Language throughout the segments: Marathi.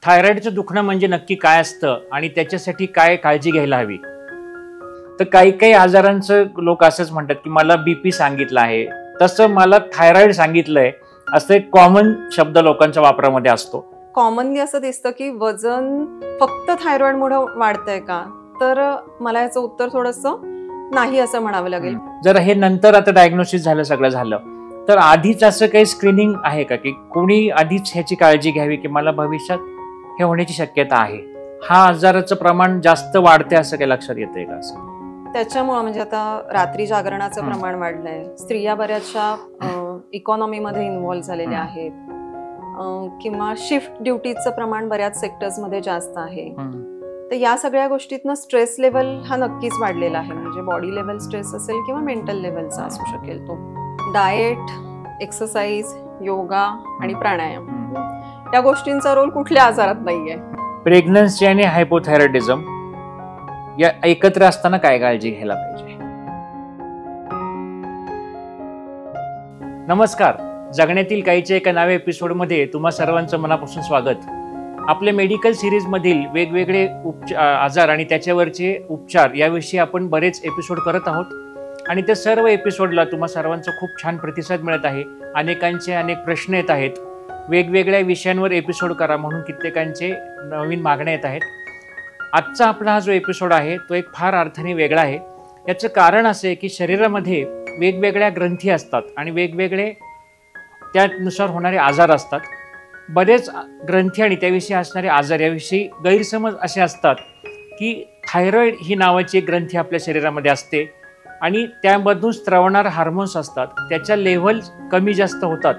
थायरॉइडचं दुखणं म्हणजे नक्की काय असतं आणि त्याच्यासाठी काय काळजी घ्यायला हवी. तर काही काही आजारांचं लोक असंच म्हणतात की मला बीपी सांगितलं आहे, तसं मला थायरॉइड सांगितलंय, असं एक कॉमन शब्द लोकांच्या वापरामध्ये असतो. कॉमनली असं दिसतं की वजन फक्त थायरॉइडमुळे वाढतंय का, तर मला याचं उत्तर थोडंसं नाही असं म्हणावं लागेल. जर हे नंतर आता डायग्नोसिस झालं, सगळं झालं, तर आधीच असं काही स्क्रीनिंग आहे का की कोणी आधीच ह्याची काळजी घ्यावी की मला भविष्यात हे होण्याची शक्यता आहे, हा आजाराचं प्रमाण जास्त वाढते असं काही लक्षात येतंय का? असं त्याच्यामुळे म्हणजे आता रात्री जागरणाचं प्रमाण वाढलंय, स्त्रिया बऱ्याचशा इकॉनॉमीमध्ये इन्व्हॉल्व्ह झालेल्या आहेत, किंवा शिफ्ट ड्युटीचं प्रमाण बऱ्याच सेक्टर्समध्ये जास्त आहे. तर या सगळ्या गोष्टीतनं स्ट्रेस लेवल हा नक्कीच वाढलेला आहे. म्हणजे बॉडी लेवल स्ट्रेस असेल किंवा मेंटल लेवलचा असू शकेल. तो डाएट, एक्सरसाइज, योगा आणि प्राणायाम या गोष्टींचा रोल कुठल्या आजारात नाहीये. प्रेग्नन्सी आणि हायपोथायरॉइडिझम या एकत्र असताना काय काळजी घ्यायला पाहिजे? नमस्कार, जगण्यातील काहीच्या एका नव्या एपिसोडमध्ये तुम्हा सर्वांचं मनापासून स्वागत. आपल्या मेडिकल सिरीज मधील वेगवेगळे आजार आणि त्याच्यावरचे उपचार याविषयी आपण बरेच एपिसोड करत आहोत आणि त्या सर्व एपिसोडला तुम्हा सर्वांचा खूप छान प्रतिसाद मिळत आहे. अनेकांचे अनेक प्रश्न येत आहेत, वेगवेगळ्या विषयांवर एपिसोड करा म्हणून कित्येकांचे नवीन मागण्या येत आहेत. आजचा आपला हा जो एपिसोड आहे तो एक फार अर्थाने वेगळा आहे. याचं कारण असे की शरीरामध्ये वेगवेगळ्या ग्रंथी असतात आणि वेगवेगळे त्यानुसार होणारे आजार असतात. बरेच ग्रंथी आणि त्याविषयी असणारे आजार याविषयी गैरसमज असे असतात की थायरॉइड ही नावाची एक ग्रंथी आपल्या शरीरामध्ये असते आणि त्यामधून स्त्रवणारे हार्मोन्स असतात, त्याच्या लेव्हल कमी जास्त होतात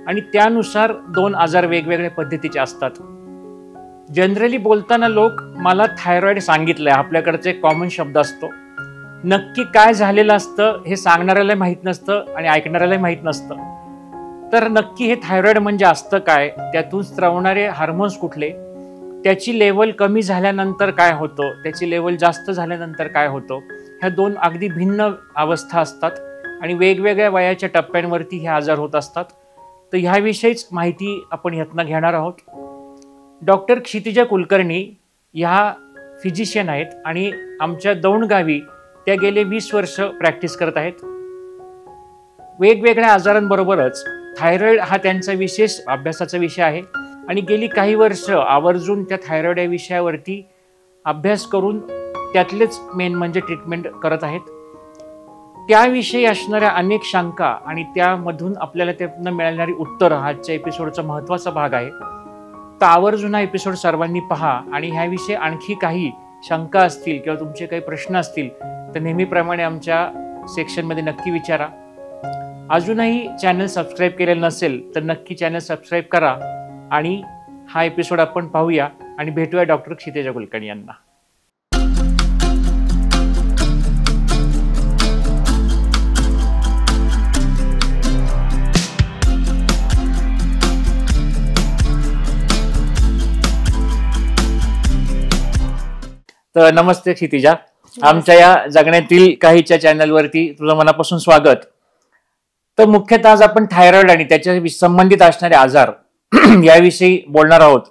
आणि त्यानुसार दोन आजार वेगवेगळ्या पद्धतीचे असतात. जनरली बोलताना लोक मला थायरॉइड सांगितलंय, आपल्याकडचा एक कॉमन शब्द असतो. नक्की काय झालेलं असतं हे सांगणाऱ्याला माहीत नसतं आणि ऐकणाऱ्याला माहीत नसतं. तर नक्की हे थायरॉइड म्हणजे असतं काय, त्यातून स्त्रवणारे हार्मोन्स कुठले, त्याची लेवल कमी झाल्यानंतर काय होतं, त्याची लेवल जास्त झाल्यानंतर काय होतं, ह्या दोन अगदी भिन्न अवस्था असतात आणि वेगवेगळ्या वयाच्या टप्प्यांवरती हे आजार होत असतात. तर ह्याविषयीच माहिती आपण यातनं घेणार आहोत. डॉक्टर क्षितिजा कुलकर्णी ह्या फिजिशियन आहेत आणि आमच्या दौंड गावी त्या गेले 20 वर्ष प्रॅक्टिस करत आहेत. वेगवेगळ्या आजारांबरोबरच थायरॉइड हा त्यांचा विशेष अभ्यासाचा विषय आहे आणि गेली काही वर्ष आवर्जून त्या थायरॉइड या विषयावरती अभ्यास करून त्यातलेच मेन म्हणजे ट्रीटमेंट करत आहेत. त्याविषयी असणाऱ्या अनेक शंका आणि त्यामधून आपल्याला त्यातनं मिळणारी उत्तरं आजच्या एपिसोडचा महत्त्वाचा भाग आहे. तर आवर्जून हा एपिसोड सर्वांनी पहा आणि ह्याविषयी आणखी काही शंका असतील किंवा तुमचे काही प्रश्न असतील तर नेहमीप्रमाणे आमच्या सेक्शनमध्ये नक्की विचारा. अजूनही चॅनल सबस्क्राईब केलेलं नसेल तर नक्की चॅनल सबस्क्राईब करा आणि हा एपिसोड आपण पाहूया आणि भेटूया डॉक्टर क्षितिजा कुलकर्णी यांना. तर नमस्ते क्षितिजा, आमच्या या जगण्यातील काहीच्या चॅनलवरती तुझं मनापासून स्वागत. तर मुख्यतः आज आपण थायरॉइड आणि त्याच्या संबंधित असणारे आजार याविषयी बोलणार आहोत.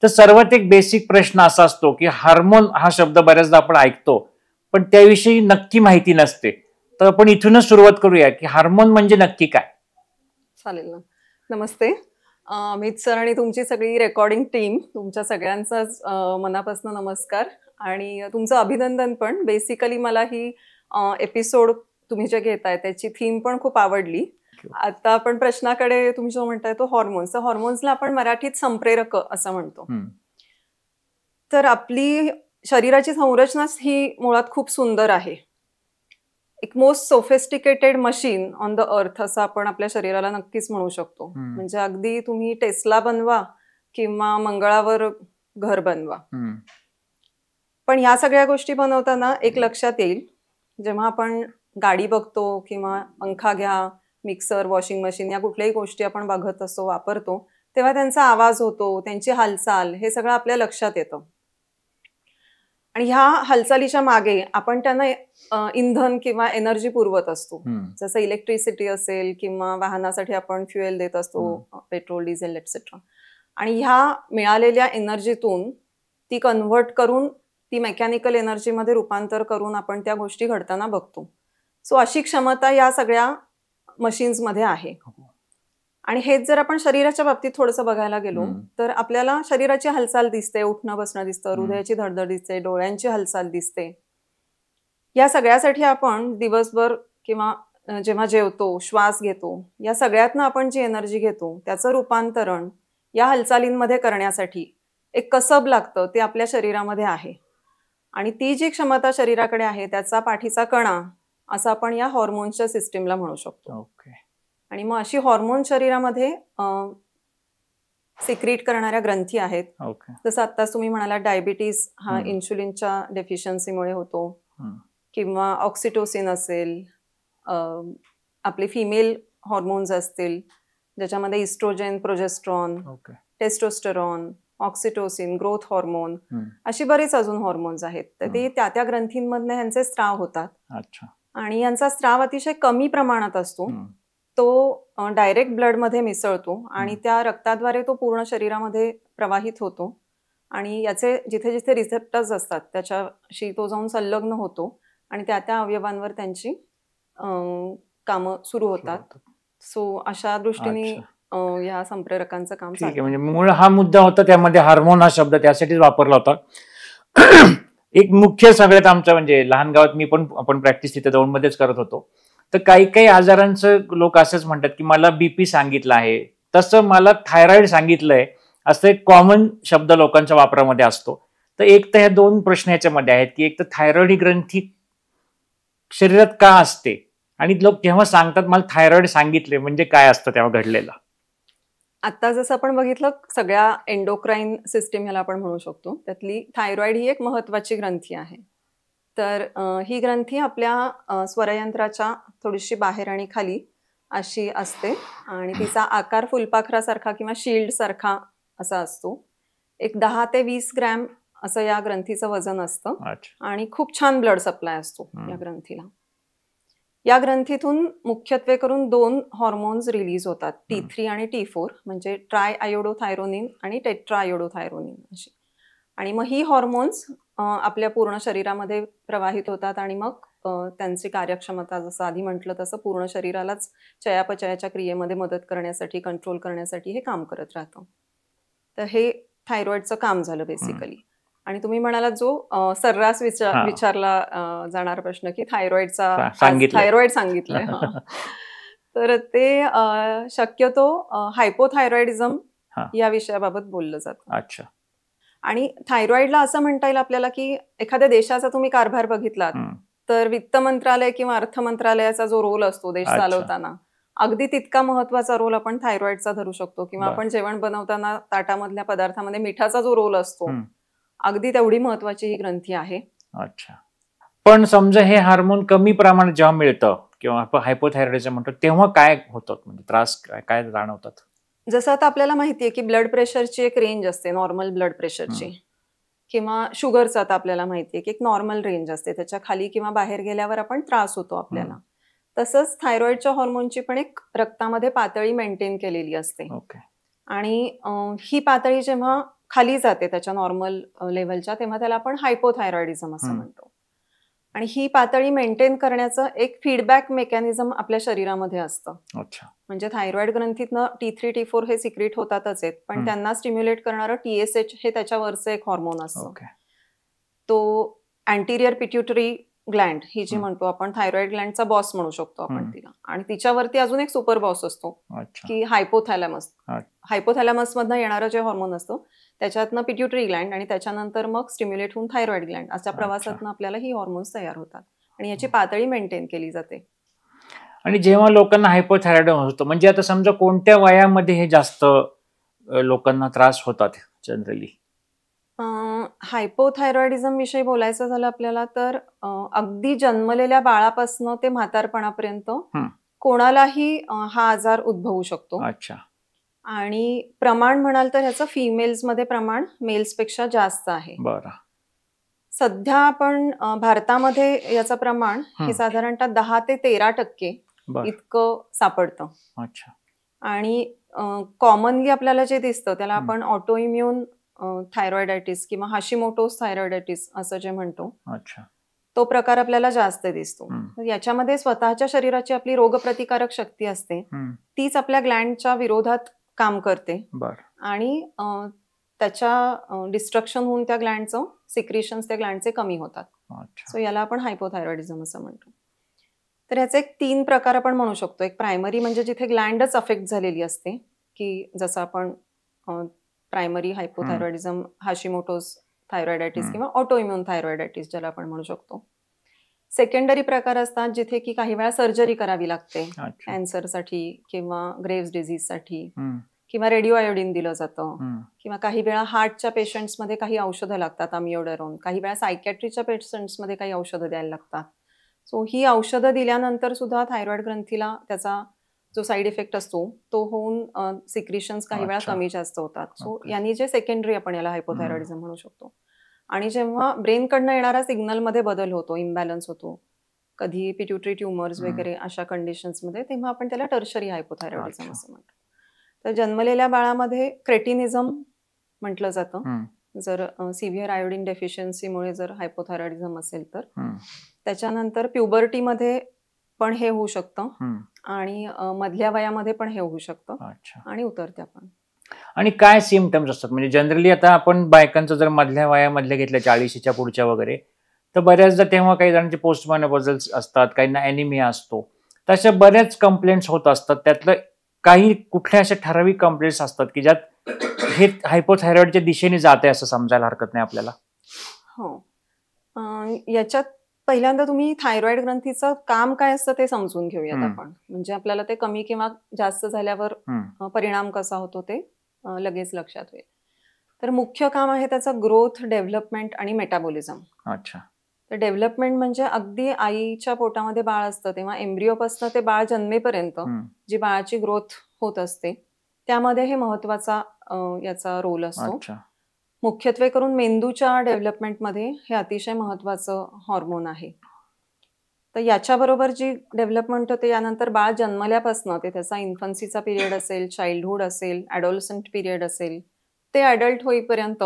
तर सर्वात एक बेसिक प्रश्न असा असतो की हार्मोन हा शब्द बऱ्याचदा आपण ऐकतो पण त्याविषयी नक्की माहिती नसते. तर आपण इथूनच सुरुवात करूया की हार्मोन म्हणजे नक्की काय? चालेल ना. नमस्ते अमित सर आणि तुमची सगळी रेकॉर्डिंग टीम, तुमच्या सगळ्यांचाच मनापासून नमस्कार आणि तुमचं अभिनंदन पण. बेसिकली मला ही एपिसोड तुम्ही जे घेताय त्याची थीम पण खूप आवडली. आता आपण प्रश्नाकडे तुम्ही जो म्हणताय तो हॉर्मोन्स, हॉर्मोन्सला आपण मराठीत संप्रेरक असं म्हणतो. तर आपली शरीराची संरचनाच ही मुळात खूप सुंदर आहे. एक most sophisticated machine on the earth असं आपण आपल्या शरीराला नक्कीच म्हणू शकतो. म्हणजे अगदी तुम्ही टेस्ला बनवा किंवा मंगळावर घर बनवा, पण ह्या सगळ्या गोष्टी बनवताना एक लक्षात येईल, जेव्हा आपण गाडी बघतो किंवा पंखा घ्या, मिक्सर, वॉशिंग मशीन या कुठल्याही गोष्टी आपण बघत असतो, वापरतो, तेव्हा त्यांचा आवाज होतो, त्यांची हालचाल, हे सगळं आपल्या लक्षात येतं. आणि ह्या हालचालीच्या मागे आपण त्यांना इंधन किंवा एनर्जी पुरवत असतो. जसं इलेक्ट्रिसिटी असेल किंवा वाहनासाठी आपण फ्युएल देत असतो, पेट्रोल, डिझेल एटसेट्रा. आणि ह्या मिळालेल्या एनर्जीतून ती कन्व्हर्ट करून ती मेकॅनिकल एनर्जीमध्ये रूपांतर करून आपण त्या गोष्टी घडताना बघतो. सो अशी क्षमता या सगळ्या मशीन्समध्ये आहे. आणि हेच जर आपण शरीराच्या बाबतीत थोडंसं बघायला गेलो तर आपल्याला शरीराची हालचाल दिसते, उठणं बसणं दिसतं, हृदयाची धडधड दिसते, डोळ्यांची हालचाल दिसते. या सगळ्यासाठी आपण दिवसभर किंवा जेव्हा जेवतो, श्वास घेतो, या सगळ्यातनं आपण जी एनर्जी घेतो त्याचं रूपांतरण या हालचालींमध्ये करण्यासाठी एक कसब लागतं, ते आपल्या शरीरामध्ये आहे. आणि ती जी क्षमता शरीराकडे आहे त्याचा पाठीचा कणा असं आपण या हॉर्मोन्सच्या सिस्टीमला म्हणू शकतो. आणि मग अशी हॉर्मोन शरीरामध्ये सिक्रीट करणाऱ्या ग्रंथी आहेत. जसं आत्ताच तुम्ही म्हणाला डायबिटीस हा इन्शुलिनच्या डेफिशियन्सीमुळे होतो, किंवा ऑक्सिटोसिन असेल, आपले फिमेल हॉर्मोन्स असतील ज्याच्यामध्ये oestrogen, progesterone, testosterone, oxytocin, growth hormone, अशी बरीच अजून हॉर्मोन्स आहेत. तर ते त्या त्या ग्रंथींमधनं ह्यांचे स्त्राव होतात. आणि यांचा स्त्राव अतिशय कमी प्रमाणात असतो. तो डायरेक्ट ब्लडमध्ये मिसळतो आणि त्या रक्ताद्वारे तो पूर्ण शरीरामध्ये प्रवाहित होतो. आणि याचे जिथे जिथे रिसेप्टर्स असतात त्याच्याशी तो जाऊन संलग्न होतो आणि त्या त्या अवयवांवर त्यांची कामं सुरू होतात. सो अशा दृष्टीने या संप्रेरकांचं काम चालतं. म्हणजे मूळ हा मुद्दा होता, त्यामध्ये हार्मोन हा शब्द त्यासाठीच वापरला होता. एक मुख्य सगळ्यात आमचं म्हणजे लहान गावात आपण प्रॅक्टिस तिथे दौंडमध्येच करत होतो. तर काही काही आजारांचं लोक असंच म्हणतात की मला बीपी सांगितलं आहे, तसं मला थायरॉइड सांगितलंय, असं एक कॉमन शब्द लोकांच्या वापरामध्ये असतो. तर एक तर ह्या दोन प्रश्न ह्याच्यामध्ये आहेत की एक तर थायरॉइड ही ग्रंथी शरीरात का असते, आणि लोक जेव्हा सांगतात मला थायरॉइड सांगितले म्हणजे काय असतं तेव्हा घडलेलं. आता जसं आपण बघितलं सगळ्या एंडोक्राईन सिस्टीम ह्याला आपण म्हणू शकतो, त्यातली थायरॉइड ही एक महत्वाची ग्रंथी आहे. तर ही ग्रंथी आपल्या स्वरयंत्राच्या थोडीशी बाहेर आणि खाली अशी असते आणि तिचा आकार फुलपाखरासारखा किंवा शिल्ड सारखा असा असतो. एक 10 ते 20 ग्रॅम असं या ग्रंथीचं वजन असतं आणि खूप छान ब्लड सप्लाय असतो या ग्रंथीला. या ग्रंथीतून मुख्यत्वे करून 2 हॉर्मोन्स रिलीज होतात, T3 आणि T4, म्हणजे ट्राय आयोडोथायरोनिन आणि टेट्रा आयोडोथायरोनिन अशी. आणि मग ही हॉर्मोन्स आपल्या पूर्ण शरीरामध्ये प्रवाहित होतात आणि मग त्यांची कार्यक्षमता जसं आधी म्हटलं तसं पूर्ण शरीरालाच चयापचयाच्या क्रियेमध्ये मदत करण्यासाठी, कंट्रोल करण्यासाठी हे काम करत राहतं. तर हे थायरॉइडचं काम झालं बेसिकली. आणि तुम्ही म्हणाला जो सर्रास विचारला जाणारा प्रश्न की थायरॉइड सांगितलंय. तर ते शक्यतो हायपोथायरॉइडिझम या विषयाबाबत बोललं जातं. आणि थायरॉइडला असं म्हणता येईल आपल्याला की एखाद्या देशाचा तुम्ही कारभार बघितलात तर वित्त मंत्रालय किंवा अर्थ मंत्रालयाचा जो रोल असतो देश चालवताना, अगदी तितका महत्वाचा रोल आपण थायरॉइडचा धरू शकतो. किंवा आपण जेवण बनवताना ताटामधल्या पदार्थामध्ये मिठाचा जो रोल असतो, अगदी तेवढी महत्वाची ही ग्रंथी आहे. पण समजा हे हार्मोन कमी प्रमाणात जेव्हा मिळतं किंवा आपण हायपोथायरॉइडिझम म्हणतो तेव्हा काय होतात, म्हणजे त्रास काय जाणवतात? जसं आता आपल्याला माहितीये की ब्लड प्रेशरची एक रेंज असते, नॉर्मल ब्लड प्रेशरची, किंवा शुगरचं आता आपल्याला माहितीये की एक नॉर्मल रेंज असते, त्याच्या खाली किंवा बाहेर गेल्यावर आपण त्रास होतो आपल्याला. तसंच थायरॉइडच्या हॉर्मोनची पण एक रक्तामध्ये पातळी मेंटेन केलेली असते. आणि ही पातळी जेव्हा खाली जाते त्याच्या नॉर्मल लेवलच्या, तेव्हा त्याला आपण हायपोथायरॉइडिझम असं म्हणतो. आणि ही पातळी मेंटेन करण्याचं एक फीडबॅक मेकॅनिझम आपल्या शरीरामध्ये असतं. म्हणजे थायरॉइड ग्रंथीतनं T3, T4 हे सिक्रीट होतातच आहेत, पण त्यांना स्टिम्युलेट करणारं TSH हे त्याच्यावरचं एक हॉर्मोन असतं. तो अँटिरियर पिट्युटरी ग्लँड ही जी म्हणतो आपण, थायरॉइड ग्लँडचा बॉस म्हणू शकतो आपण तिला. आणि तिच्यावरती अजून एक सुपर बॉस असतो की हायपोथॅलॅमस. हायपोथॅलॅमस मधनं येणारं जे हॉर्मोन असतं त्याच्यातनं पिट्युटरी ग्लँड आणि त्याच्यानंतर मग स्टिम्युलेट होऊन थायरॉइड ग्लँड, अशा प्रवासातनं आपल्याला ही हॉर्मोन्स तयार होतात आणि याची पातळी मेंटेन केली जाते. आणि जेव्हा लोकांना हायपोथायरॉइडिझम होतो, म्हणजे आता समजा कोणत्या वयामध्ये हे जास्त लोकांना त्रास होतात जनरली? हायपोथायरॉइडिझम विषयी बोलायचं झालं आपल्याला तर अगदी जन्मलेल्या बाळापासून ते म्हातारपणापर्यंत कोणालाही हा आजार उद्भवू शकतो. आणि प्रमाण म्हणाल तर ह्याचं फिमेल्समध्ये प्रमाण मेल्सपेक्षा जास्त आहे. सध्या आपण भारतामध्ये याचं प्रमाण हे साधारणतः 10 ते 13% इतकं सापडतं. आणि कॉमनली आपल्याला जे दिसतं त्याला आपण ऑटो इम्युन थायरॉइडायटिस किंवा हाशिमोटोस थायरॉइडायटिस असं जे म्हणतो, अच्छा. तो प्रकार आपल्याला जास्त दिसतो. हम्म. तर याच्यामध्ये स्वतःच्या शरीराची आपली रोगप्रतिकारक शक्ती असते, तीच आपल्या ग्लँडच्या विरोधात काम करते बर. आणि त्याच्या डिस्ट्रक्शन होऊन त्या ग्लँडचं सिक्रिशन्स त्या ग्लँडचे कमी होतात. अच्छा. सो याला आपण हायपोथायरॉइडिझम असं म्हणतो. तर याचे 3 प्रकार आपण म्हणू शकतो. एक प्रायमरी म्हणजे जिथे ग्लँडच अफेक्ट झालेली असते, की जसं आपण प्रायमरी हायपोथायरॉइडिझम, हाशिमोटोस थायरॉइडायटिस किंवा ऑटो इम्युन थायरॉइडायटिस ज्याला आपण म्हणू शकतो. सेकंडरी प्रकार असतात जिथे की काही वेळा सर्जरी करावी लागते, कॅन्सरसाठी किंवा ग्रेव्स डिझीजसाठी, किंवा रेडिओ आयोडीन दिलं जातं, किंवा काही वेळा हार्टच्या पेशंट्समध्ये काही औषधं लागतात, अमिओडरोन, काही वेळा सायकॅट्रीच्या पेशंट्समध्ये काही औषधं द्यायला लागतात. सो ही औषधं दिल्यानंतर सुद्धा थायरॉइड ग्रंथीला त्याचा जो साईड इफेक्ट असतो तो होऊन सिक्रिशन्स काही वेळा कमी जास्त होतात. सो यांनी जे सेकंडरी आपण याला हायपोथायरॉइडिझम म्हणू शकतो. आणि जेव्हा ब्रेनकडनं येणारा सिग्नलमध्ये बदल होतो, इम्बॅलन्स होतो, कधी पिट्युटरी ट्युमर्स वगैरे अशा कंडिशन्समध्ये, तेव्हा आपण त्याला टर्शरी हायपोथायरॉइडिझम असं म्हणतो. तर जन्मलेल्या बाळामध्ये क्रेटिनिझम म्हटलं जातं. जर सिव्हिअर आयोडीन डेफिशियन्सीमुळे जर हायपोथायरॉइडिझम असेल तर. त्याच्यानंतर प्युबर्टीमध्ये पण हे होऊ शकतं आणि मधल्या वयामध्ये पण हे होऊ शकतं आणि उतरत्या पण. आणि काय सिम्पटम्स असतात? म्हणजे जनरली आता आपण बायकांचं जर मधल्या वयामधल्या घेतलं 40च्या पुढच्या वगैरे, तर बऱ्याचदा तेव्हा काही जणांचे पोस्टमेनोपॉझल्स असतात, काहींना ॲनिमिया असतो, तशा बऱ्याच कंप्लेंट्स होत असतात. त्यातलं काही कुठल्या अशा ठराविक कंप्लेंट्स असतात की ज्यात हे हायपोथायरॉइडच्या दिशेने जाते असं समजायला हरकत नाही आपल्याला? हो. याच्यात पहिल्यांदा तुम्ही थायरॉइड ग्रंथीचं काम काय असतं ते समजून घेऊयात आपण. म्हणजे आपल्याला ते कमी किंवा जास्त झाल्यावर परिणाम कसा होतो ते लगेच लक्षात होईल. तर मुख्य काम आहे त्याचं ग्रोथ, डेव्हलपमेंट आणि मेटाबॉलिझम. अच्छा. तर डेव्हलपमेंट म्हणजे अगदी आईच्या पोटामध्ये बाळ असतं तेव्हा एम्ब्रिओपासून ते बाळ जन्मेपर्यंत जी बाळाची ग्रोथ होत असते त्यामध्ये हे महत्वाचा याचा रोल असतो. मुख्यत्वे करून मेंदूच्या डेव्हलपमेंटमध्ये हे अतिशय महत्वाचं हॉर्मोन आहे. तर याच्याबरोबर जी डेव्हलपमेंट होते यानंतर बाळ जन्मल्यापासून ते त्याचा इन्फन्सीचा पिरियड असेल, चाइल्डहुड असेल, ॲडोलसंट पिरियड असेल, ते ॲडल्ट होईपर्यंत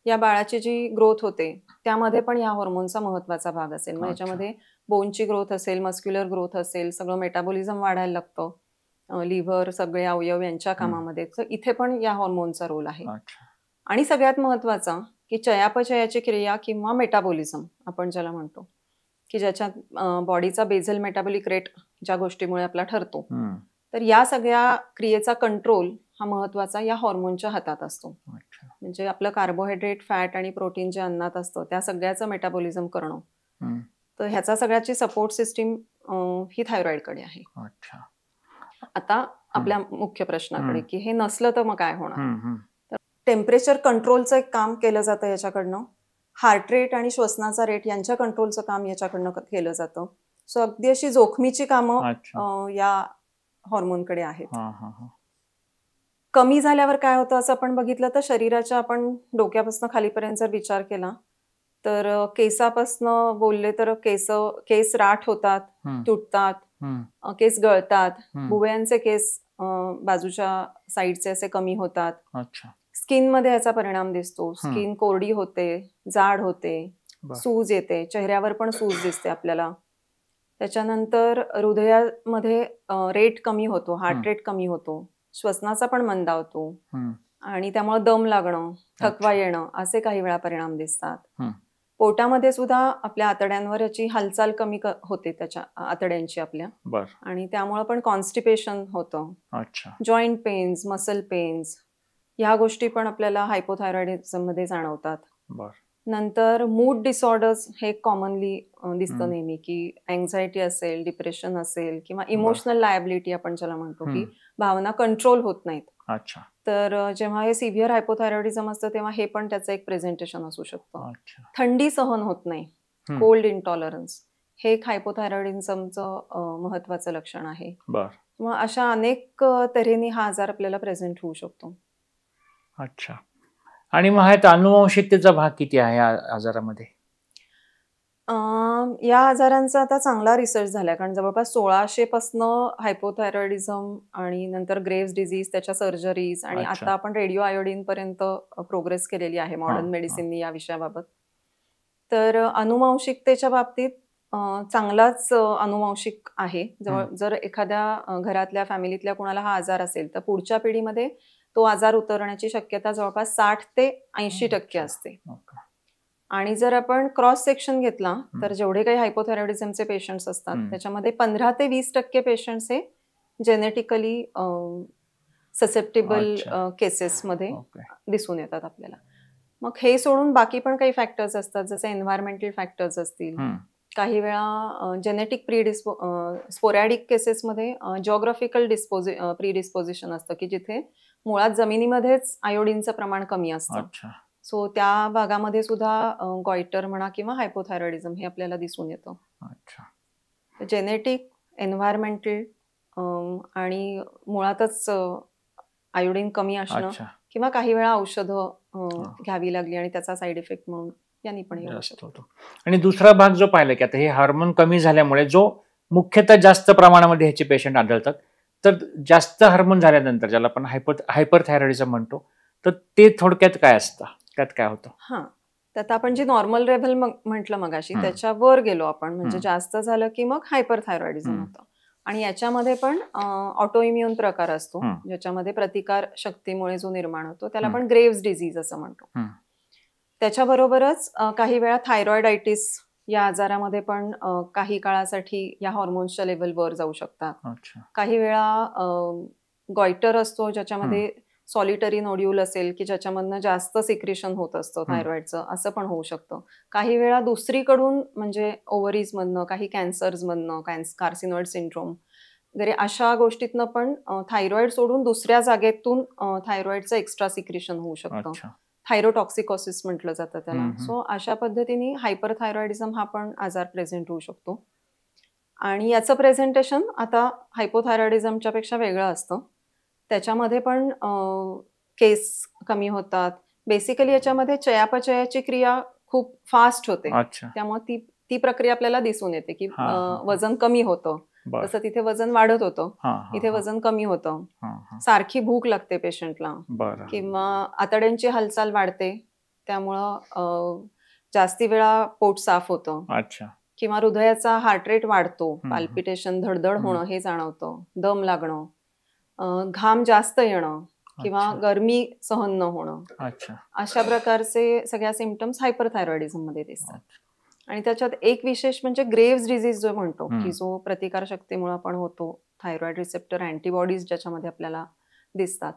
या बाळाची जी ग्रोथ होते त्यामध्ये पण या हॉर्मोनचा महत्वाचा भाग असेल. मग याच्यामध्ये बोनची ग्रोथ असेल, मस्क्युलर ग्रोथ असेल, सगळं मेटाबॉलिझम वाढायला लागतं, लिव्हर, सगळे अवयव यांच्या कामामध्ये. तर इथे पण या हॉर्मोनचा रोल आहे. आणि सगळ्यात महत्वाचा की चयापचयाची क्रिया किंवा मेटाबॉलिझम आपण ज्याला म्हणतो, की ज्याच्यात बॉडीचा बेझल मेटाबॉलिक रेट ज्या गोष्टीमुळे आपला ठरतो, तर या सगळ्या क्रियेचा कंट्रोल हा महत्वाचा या हॉर्मोनच्या हातात असतो. म्हणजे आपलं कार्बोहायड्रेट, फॅट आणि प्रोटीन जे अन्नात असतं त्या सगळ्याचं मेटाबॉलिझम करणं. तर ह्याचा सगळ्याची सपोर्ट सिस्टीम ही थायरॉइडकडे आहे. आता आपल्या मुख्य प्रश्नाकडे की हे नसलं तर मग काय होणार? तर टेम्परेचर कंट्रोलचं एक काम केलं जातं याच्याकडनं, हार्ट रेट आणि श्वसनाचा रेट यांच्या कंट्रोलचं काम याच्याकडनं केलं जातं. सो अगदी अशी जोखमीची कामं या हॉर्मोनकडे आहेत. कमी झाल्यावर काय होतं असं आपण बघितलं तर शरीराच्या आपण डोक्यापासून खालीपर्यंत जर विचार केला तर केसापासनं बोलले तर केस राठ होतात, तुटतात, केस गळतात, भुवयांचे केस बाजूच्या साईडचे असे कमी होतात. स्किन मध्ये याचा परिणाम दिसतो. स्किन कोरडी होते, जाड होते, सूज येते, चेहऱ्यावर पण सूज दिसते आपल्याला. त्याच्यानंतर हृदयामध्ये रेट कमी होतो, हार्ट रेट कमी होतो, श्वसनाचा पण मंदावतो आणि त्यामुळे दम लागणं, थकवा येणं असे काही वेळा परिणाम दिसतात. पोटामध्ये सुद्धा आपल्या आतड्यांवर याची हालचाल कमी होते त्याच्या आतड्यांची आपल्या, आणि त्यामुळे पण कॉन्स्टिपेशन होतं. जॉईंट पेन्स, मसल पेन्स ह्या गोष्टी पण आपल्याला हायपोथायरॉइडिझम मध्ये जाणवतात. नंतर मूड डिसऑर्डर्स हे कॉमनली दिसतं नेहमी, की अँझायटी असेल, डिप्रेशन असेल किंवा इमोशनल लायबिलिटी आपण ज्याला म्हणतो, की भावना कंट्रोल होत नाहीत. तर जेव्हा हे सिव्हिअर हायपोथायरॉइडिझम असतं तेव्हा हे पण त्याचं एक प्रेझेंटेशन असू शकतं. थंडी सहन होत नाही, कोल्ड इंटॉलरन्स, हे एक हायपोथायरॉइडिझमचं महत्वाचं लक्षण आहे. मग अशा अनेक तऱ्हेने हा आजार आपल्याला प्रेझेंट होऊ शकतो. अच्छा. आणि मग ह्यात अनुवंशिकतेचा भाग किती आहे या आजारामध्ये? या आजारांचा आता चांगला रिसर्च झाला कारण जवळपास 1600 पासनं हायपोथायरॉइडिझम आणि नंतर ग्रेव्स डिझीज, त्याच्या सर्जरीज आणि अच्छा. आता आपण रेडिओ आयोडीन पर्यंत प्रोग्रेस केलेली आहे मॉडर्न हां, मेडिसिननी या विषयाबाबत. तर अनुवांशिकतेच्या बाबतीत चांगलाच अनुवांशिक आहे. जर एखाद्या घरातल्या फॅमिलीतल्या कुणाला हा आजार असेल तर पुढच्या पिढीमध्ये तो आजार उतरण्याची शक्यता जवळपास 60 ते 80% असते. ओके. आणि जर आपण क्रॉस सेक्शन घेतला तर जेवढे काही हायपोथायरॉइडिझमचे पेशंट्स असतात त्याच्यामध्ये 15 ते 20% पेशंट्स हे जेनेटिकली ससेप्टेबल अच्छा. केसेसमध्ये ओके. दिसून येतात आपल्याला. मग हे सोडून बाकी पण काही फॅक्टर्स असतात, जसे एन्व्हायरमेंटल फॅक्टर्स असतील. काही वेळा जेनेटिक स्पोरॅडिक केसेसमध्ये जिओग्राफिकल प्रीडिस्पोजिशन असतं की जिथे मुळात जमिनीमध्येच आयोडीनचं प्रमाण कमी असतं. अच्छा. सो त्या भागामध्ये सुद्धा गॉइटर म्हणा किंवा हायपोथायरॉइडिझम हे आपल्याला दिसून येतं. अच्छा. जेनेटिक, एन्व्हायरमेंटल आणि मुळातच आयोडीन कमी असणं अच्छा. किंवा काही वेळा औषधं घ्यावी लागली आणि त्याचा साईड इफेक्ट म्हणून यांनी पण येऊ जास्त शकतो. होतो. आणि दुसरा भाग जो पाहिला की आता हे हार्मोन कमी झाल्यामुळे जो मुख्यतः जास्त प्रमाणामध्ये ह्याचे पेशंट आढळतात, तर जास्त हार्मोन झाल्यानंतर ज्याला आपण हायपरथायरॉइडिझम म्हणतो, तर ते थोडक्यात काय असतं, त्यात काय होतं? हां, तर आपण जी नॉर्मल लेव्हल म्हटलं मगाशी त्याच्यावर गेलो आपण, म्हणजे जास्त झालं की मग हायपरथायरॉइडिझम होतं. आणि याच्यामध्ये पण ऑटो इम्युन प्रकार असतो, ज्याच्यामध्ये प्रतिकार शक्तीमुळे जो निर्माण होतो त्याला आपण ग्रेव्स डिझीज असं म्हणतो. त्याच्याबरोबरच काही वेळा थायरॉइडायटिस या आजारामध्ये पण काही काळासाठी या हॉर्मोन्सच्या लेव्हलवर जाऊ शकतात. काही वेळा गॉइटर असतो ज्याच्यामध्ये सॉलिटरी नोड्यूल असेल की ज्याच्यामधनं जास्त सिक्रेशन होत असतं थायरॉइडचं, असं पण होऊ शकतं. काही वेळा दुसरीकडून म्हणजे ओव्हरीजमधनं, काही कॅन्सर्समधनं, कार्सिनॉइड सिंड्रोम वगैरे अशा गोष्टीतनं पण थायरॉइड सोडून दुसऱ्या जागेतून थायरॉइडचं एक्स्ट्रा सिक्रेशन होऊ शकतं. थायरोटॉक्सिकोसिस म्हटलं जातं त्याला. सो अशा पद्धतीने हायपरथायरॉइडिझम हा पण आजार प्रेझेंट होऊ शकतो. आणि याचं प्रेझेंटेशन आता हायपोथायरॉइडिझमच्या पेक्षा वेगळं असतं. त्याच्यामध्ये पण केस कमी होतात. बेसिकली याच्यामध्ये चयापचयाची क्रिया खूप फास्ट होते. त्यामुळे ती प्रक्रिया आपल्याला दिसून येते की वजन कमी होतं. तसं तिथे वजन वाढत होतं, इथे वजन कमी होतं. सारखी भूक लागते पेशंटला किंवा आतड्यांची हालचाल वाढते, त्यामुळं जास्ती वेळा पोट साफ होतं. किंवा हृदयाचा हार्ट रेट वाढतो, पाल्पिटेशन, धडधड होणं हे जाणवतं, दम लागणं, घाम जास्त येणं किंवा गरमी सहन न होणं, अशा प्रकारचे सगळ्या सिम्पटम्स हायपरथायरॉइडिझम मध्ये दिसतात. आणि त्याच्यात एक विशेष म्हणजे ग्रेव्स डिझीज जो म्हणतो की जो प्रतिकारशक्तीमुळे पण होतो, थायरॉइड रिसेप्टर अँटीबॉडीज ज्याच्यामध्ये आपल्याला दिसतात,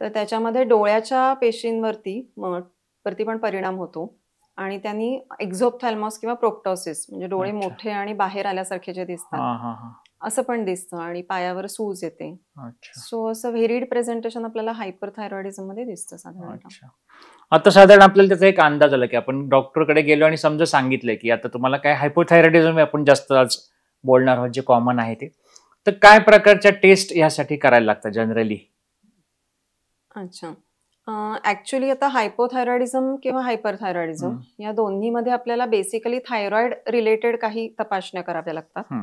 तर त्याच्यामध्ये डोळ्याच्या पेशींवरती पण परिणाम होतो आणि त्यांनी एक्झोप्थॅल्मॉस किंवा प्रोक्टोसिस म्हणजे डोळे मोठे आणि बाहेर आल्यासारखे जे दिसतात असं पण दिसतं आणि पायावर सूज येते. सो असं व्हेरिड प्रेझेंटेशन आपल्याला हायपरथायरॉइडिझम मध्ये दिसतं साधारणतः. आता साधारण आपल्याला त्याचा एक अंदाज आला की आपण डॉक्टरकडे गेलो आणि समजा सांगितलंय की आता तुम्हाला काय हायपोथायरॉइडिझम आपण जास्त आज बोलणार आहोत जे कॉमन आहे ते, तर काय प्रकारच्या टेस्ट यासाठी करायला लागतात जनरली? अच्छा, ऍक्च्युली आता हायपोथायरॉइडिझम किंवा हायपरथायरॉइडिझम या दोन्हीमध्ये आपल्याला बेसिकली थायरॉइड रिलेटेड काही तपासण्या कराव्या लागतात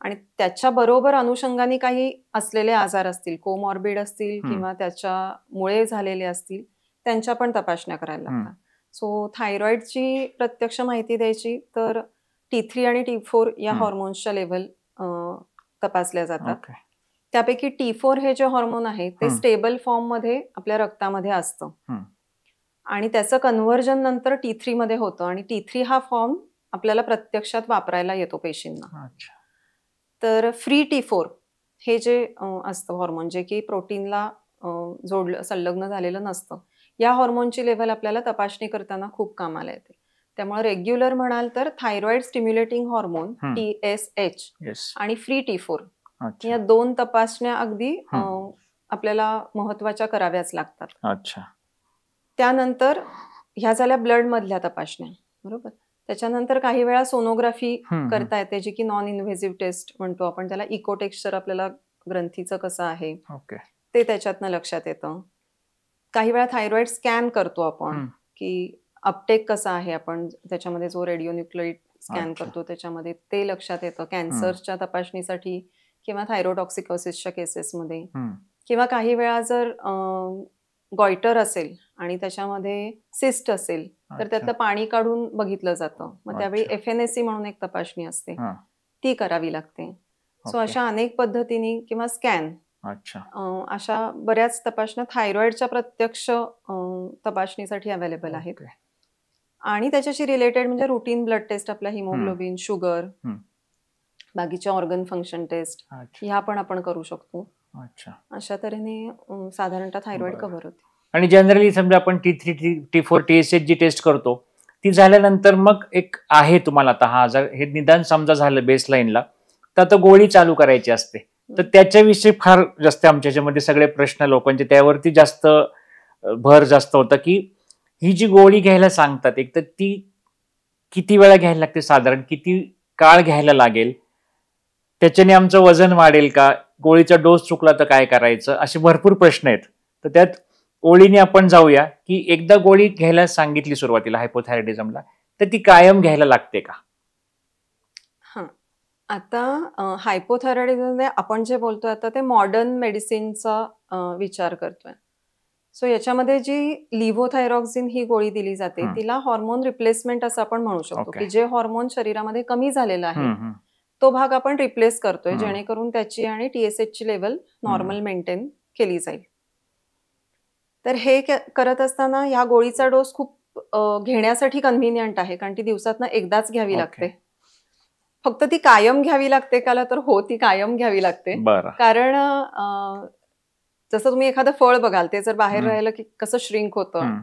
आणि त्याच्या बरोबर अनुषंगाने काही असलेले आजार असतील, कोमॉर्बिड असतील किंवा त्याच्यामुळे झालेले असतील, त्यांच्या पण तपासण्या करायला लागतात. सो थायरॉइडची प्रत्यक्ष माहिती द्यायची तर T3 आणि T4 या हॉर्मोन्सच्या लेव्हल तपासल्या जातात. त्यापैकी T4 हे जे हॉर्मोन आहे ते स्टेबल फॉर्म मध्ये आपल्या रक्तामध्ये असतं आणि त्याचं कन्व्हर्जन नंतर T3 मध्ये होतं आणि T3 हा फॉर्म आपल्याला प्रत्यक्षात वापरायला येतो पेशींना. तर फ्री T4 हे जे असतं हॉर्मोन, जे की प्रोटीनला संलग्न झालेलं नसतं, या हॉर्मोनची लेव्हल आपल्याला तपासणी करताना खूप कामाला येते. त्यामुळे रेग्युलर म्हणाल तर थायरॉइड स्टिम्युलेटिंग हॉर्मोन TSH आणि फ्री T4 या दोन तपासण्या अगदी आपल्याला महत्वाच्या कराव्याच लागतात. त्यानंतर ह्या झाल्या ब्लड मधल्या तपासण्या, बरोबर. त्याच्यानंतर काही वेळा सोनोग्राफी करता येते, जी की नॉन इन्व्हेसिव्ह टेस्ट म्हणतो आपण त्याला. इको टेक्स्चर आपल्याला ग्रंथीचं कसं आहे ते त्याच्यातनं लक्षात येतं. काही वेळा थायरॉइड स्कॅन करतो आपण की अपटेक कसा आहे, आपण त्याच्यामध्ये जो रेडिओन्यूक्लिड स्कॅन अच्छा. करतो त्याच्यामध्ये ते लक्षात येतं कॅन्सरच्या तपासणीसाठी किंवा थायरोटॉक्सिकोसिसच्या केसेसमध्ये, किंवा काही वेळा जर गॉयटर असेल आणि त्याच्यामध्ये सिस्ट असेल तर त्यातलं पाणी काढून बघितलं जातं. मग त्यावेळी FNAC म्हणून एक तपासणी असते, ती करावी लागते. सो अशा अनेक पद्धतीने किंवा स्कॅन, अशा बऱ्याच तपासण्या थायरॉइडच्या प्रत्यक्ष तपासणीसाठी अवेलेबल आहेत. आणि त्याच्याशी रिलेटेड म्हणजे रुटीन ब्लड टेस्ट, आपला हिमोग्लोबिन, शुगर, बाकीच्या ऑर्गन फंक्शन टेस्ट, ह्या पण आपण करू शकतो. अशा तऱ्हेने साधारणतः थायरॉइड कव्हर होते. आणि जनरली समजा आपण T3, T4, TSH जी टेस्ट करतो ती झाल्यानंतर मग एक आहे तुम्हाला आता हा आजार हे निदान समजा झालं बेसलाईनला, तर आता गोळी चालू करायची असते. तर त्याच्याविषयी फार जास्त आमच्या ह्याच्यामध्ये सगळे प्रश्न लोकांचे त्यावरती जास्त भर जास्त होता की ही जी गोळी घ्यायला सांगतात एक तर ती किती वेळा घ्यायला लागते, साधारण किती काळ घ्यायला लागेल, त्याच्याने आमचं वजन वाढेल का, गोळीचा डोस चुकला तर काय करायचं, असे भरपूर प्रश्न आहेत. तर त्यात ओळीने आपण जाऊया की एकदा गोळी घ्यायला सांगितली सुरुवातीला हायपोथायरॉइडिझमला तर ती कायम घ्यायला लागते का? आता हायपोथायरॉइडिझम आपण जे बोलतोय आता ते मॉडर्न मेडिसिनचा विचार करतोय. सो याच्यामध्ये जी लिव्होथायरॉक्सिन ही गोळी दिली जाते तिला हॉर्मोन रिप्लेसमेंट असं आपण म्हणू शकतो, की जे हॉर्मोन शरीरामध्ये कमी झालेला आहे तो भाग आपण रिप्लेस करतोय जेणेकरून त्याची आणि TSH ची लेवल नॉर्मल मेंटेन केली जाईल. तर हे करत असताना ह्या गोळीचा डोस खूप घेण्यासाठी कन्व्हिनियंट आहे, कारण ती दिवसातनं एकदाच घ्यावी लागते. फक्त ती कायम घ्यावी लागते का, तर हो ती कायम घ्यावी लागते. कारण जसं तुम्ही एखादं फळ बघाल ते जर बाहेर राहिलं की कसं श्रिंक होतं,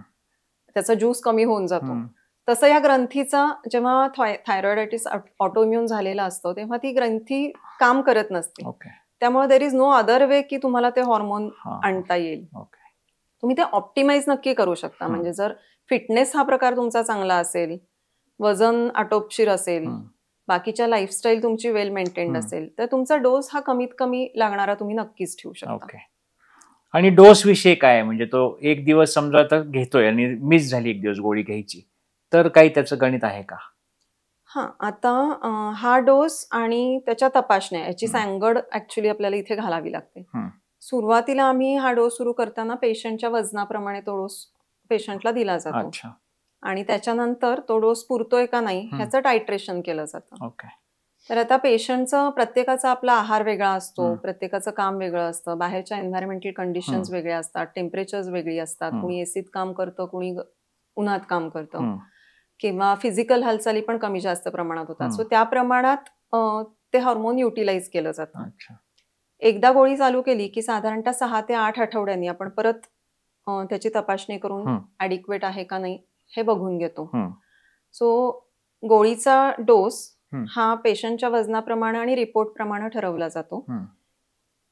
त्याचा ज्यूस कमी होऊन जातो, तसं या ग्रंथीचा जेव्हा थायरॉइडायटिस ऑटोइम्युन झालेला असतो तेव्हा ती ग्रंथी काम करत नसते. त्यामुळे there is no other way की तुम्हाला ते हॉर्मोन आणता येईल. तुम्ही ते ऑप्टिमाइज नक्की करू शकता. म्हणजे जर फिटनेस हा प्रकार तुमचा चांगला असेल, वजन आटोपशीर असेल, बाकीच्या लाईफस्टाईल तुमची वेल मेंटेन्ड असेल, तर तुमचा डोस हा कमीत कमी लागणारा तुम्ही नक्कीच ठेवू शकता. आणि डोस विषय काय, म्हणजे तो एक दिवस समजा तर घेतोय आणि मिस झाली एक दिवस गोळी घ्यायची, तर काही त्याचं गणित आहे का? आता हा डोस आणि त्याच्या तपासण्या याची सांगड ऍक्च्युली आपल्याला इथे घालावी लागते. सुरुवातीला आम्ही हा डोस सुरू करताना पेशंटच्या वजनाप्रमाणे तो डोस पेशंटला दिला जातो आणि त्याच्यानंतर तो डोस पुरतोय का नाही ह्याचं टायट्रेशन केलं जातं. तर आता पेशंटचं प्रत्येकाचा आपला आहार वेगळा असतो, प्रत्येकाचं काम वेगळं असतं, बाहेरच्या एन्व्हायरमेंटल कंडिशन्स वेगळ्या असतात, टेम्परेचर्स वेगळी असतात, कुणी एसीत काम करतं, कुणी उन्हात काम करतं, किंवा फिजिकल हालचाली पण कमी जास्त प्रमाणात होतात. सो त्या प्रमाणात ते हार्मोन युटिलाइज केलं जातं. एकदा गोळी चालू केली की साधारणतः 6 ते 8 आठवड्यांनी आपण परत त्याची तपासणी करून ॲडिक्वेट आहे का नाही हे बघून घेतो. सो गोळीचा डोस हा पेशंटच्या वजनाप्रमाणे आणि रिपोर्ट प्रमाणे ठरवला जातो.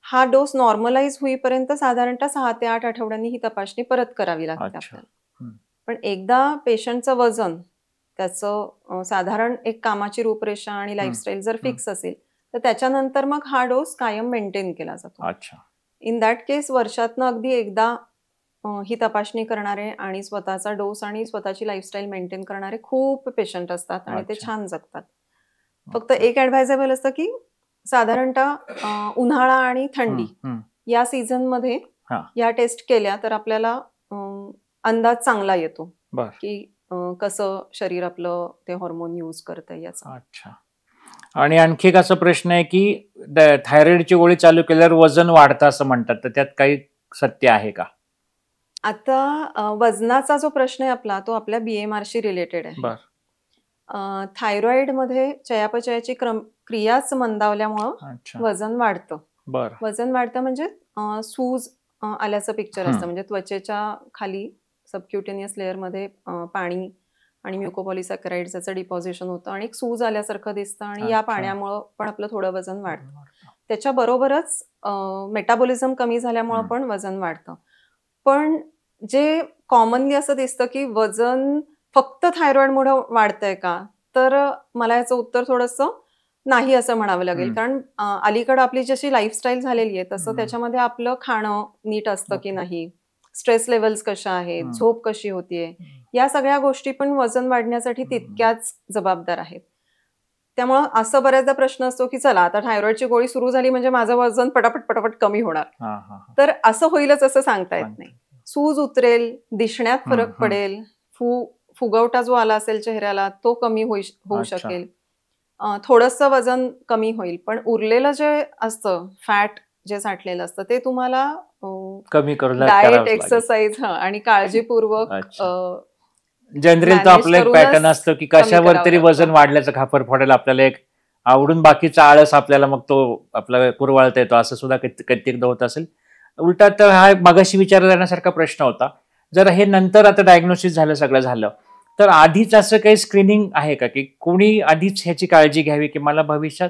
हा डोस नॉर्मलाइज होईपर्यंत साधारणतः 6 ते 8 आठवड्यांनी ही तपासणी परत करावी लागते आपल्याला. पण एकदा पेशंटचं वजन, त्याचं साधारण एक कामाची रूपरेषा आणि लाईफस्टाईल जर फिक्स असेल तर त्याच्यानंतर मग हा डोस कायम मेंटेन केला जातो. इन दॅट केस वर्षातनं अगदी एकदा ही तपासणी करणारे आणि स्वतःचा डोस आणि स्वतःची लाईफस्टाईल मेंटेन करणारे खूप पेशंट असतात आणि ते छान जगतात. फक्त एक ऍडवायझेबल असतं की साधारणतः उन्हाळा आणि थंडी या सीझन मध्ये या टेस्ट केल्या तर आपल्याला अंदाज चांगला येतो की कसं शरीर आपलं ते हॉर्मोन यूज करतं याचा. आणि आणखी एक असा प्रश्न आहे की थायरॉइडची गोळी चालू केल्यावर वजन वाढतं असं म्हणतात, तर त्यात काही सत्य आहे का? आता वजनाचा जो प्रश्न आहे आपला तो आपल्या BMRशी रिलेटेड आहे. थायरॉइड मध्ये चयापचयाची क्रियाच मंदावल्यामुळं वजन वाढतं. वजन वाढतं म्हणजे सूज आल्याचं पिक्चर असतं, म्हणजे त्वचेच्या खाली सबक्युटेनियस लेअर मध्ये पाणी आणि म्युकोपॉलिसॅकराइड्स याचं डिपॉझिशन होतं आणि एक सूज आल्यासारखं दिसतं आणि या पाण्यामुळं पण आपलं थोडं वजन वाढतं. त्याच्याबरोबरच मेटाबॉलिझम कमी झाल्यामुळं पण वजन वाढतं. पण जे कॉमनली असं दिसतं की वजन फक्त थायरॉइडमुळे वाढतंय का, तर मला याचं उत्तर थोडंसं नाही असं म्हणावं लागेल. कारण अलीकडं आपली जशी लाईफस्टाईल झालेली आहे तसं त्याच्यामध्ये आपलं खाणं नीट असतं की नाही, स्ट्रेस लेवल्स कशा आहेत, झोप कशी होतीये, या सगळ्या गोष्टी पण वजन वाढण्यासाठी तितक्याच जबाबदार आहेत. त्यामुळं असं बऱ्याचदा प्रश्न असतो की चला आता थायरॉइडची गोळी सुरू झाली म्हणजे माझं वजन पटापट कमी होणार. तर असं होईलच असं सांगता येत नाही. सूज उतरेल, दिसण्यात फरक पडेल, फुगवटा जो आला असेल चेहऱ्याला तो कमी होऊ शकेल, थोडंसं वजन कमी होईल, पण उरलेलं जे असतं फॅट जे साठलेलं असतं ते तुम्हाला कमी करून डाएट, एक्सरसाइज आणि काळजीपूर्वक जनरल तो आपला एक पॅटर्न असतो की कशावर तरी वजन वाढल्याचं खापर फोडायला आपल्याला एक आवडून बाकीचा आळस आपल्याला मग तो आपला पुरवाळता येतो, असं सुद्धा कित्येकदा होत असेल. उलटा तर हा मगाशी विचारला जाण्यासारखा प्रश्न होता. जर हे नंतर आता डायग्नोसिस झालं, सगळं झालं, तर आधीच असं काही स्क्रीनिंग आहे का की कोणी आधीच ह्याची काळजी घ्यावी की मला भविष्यात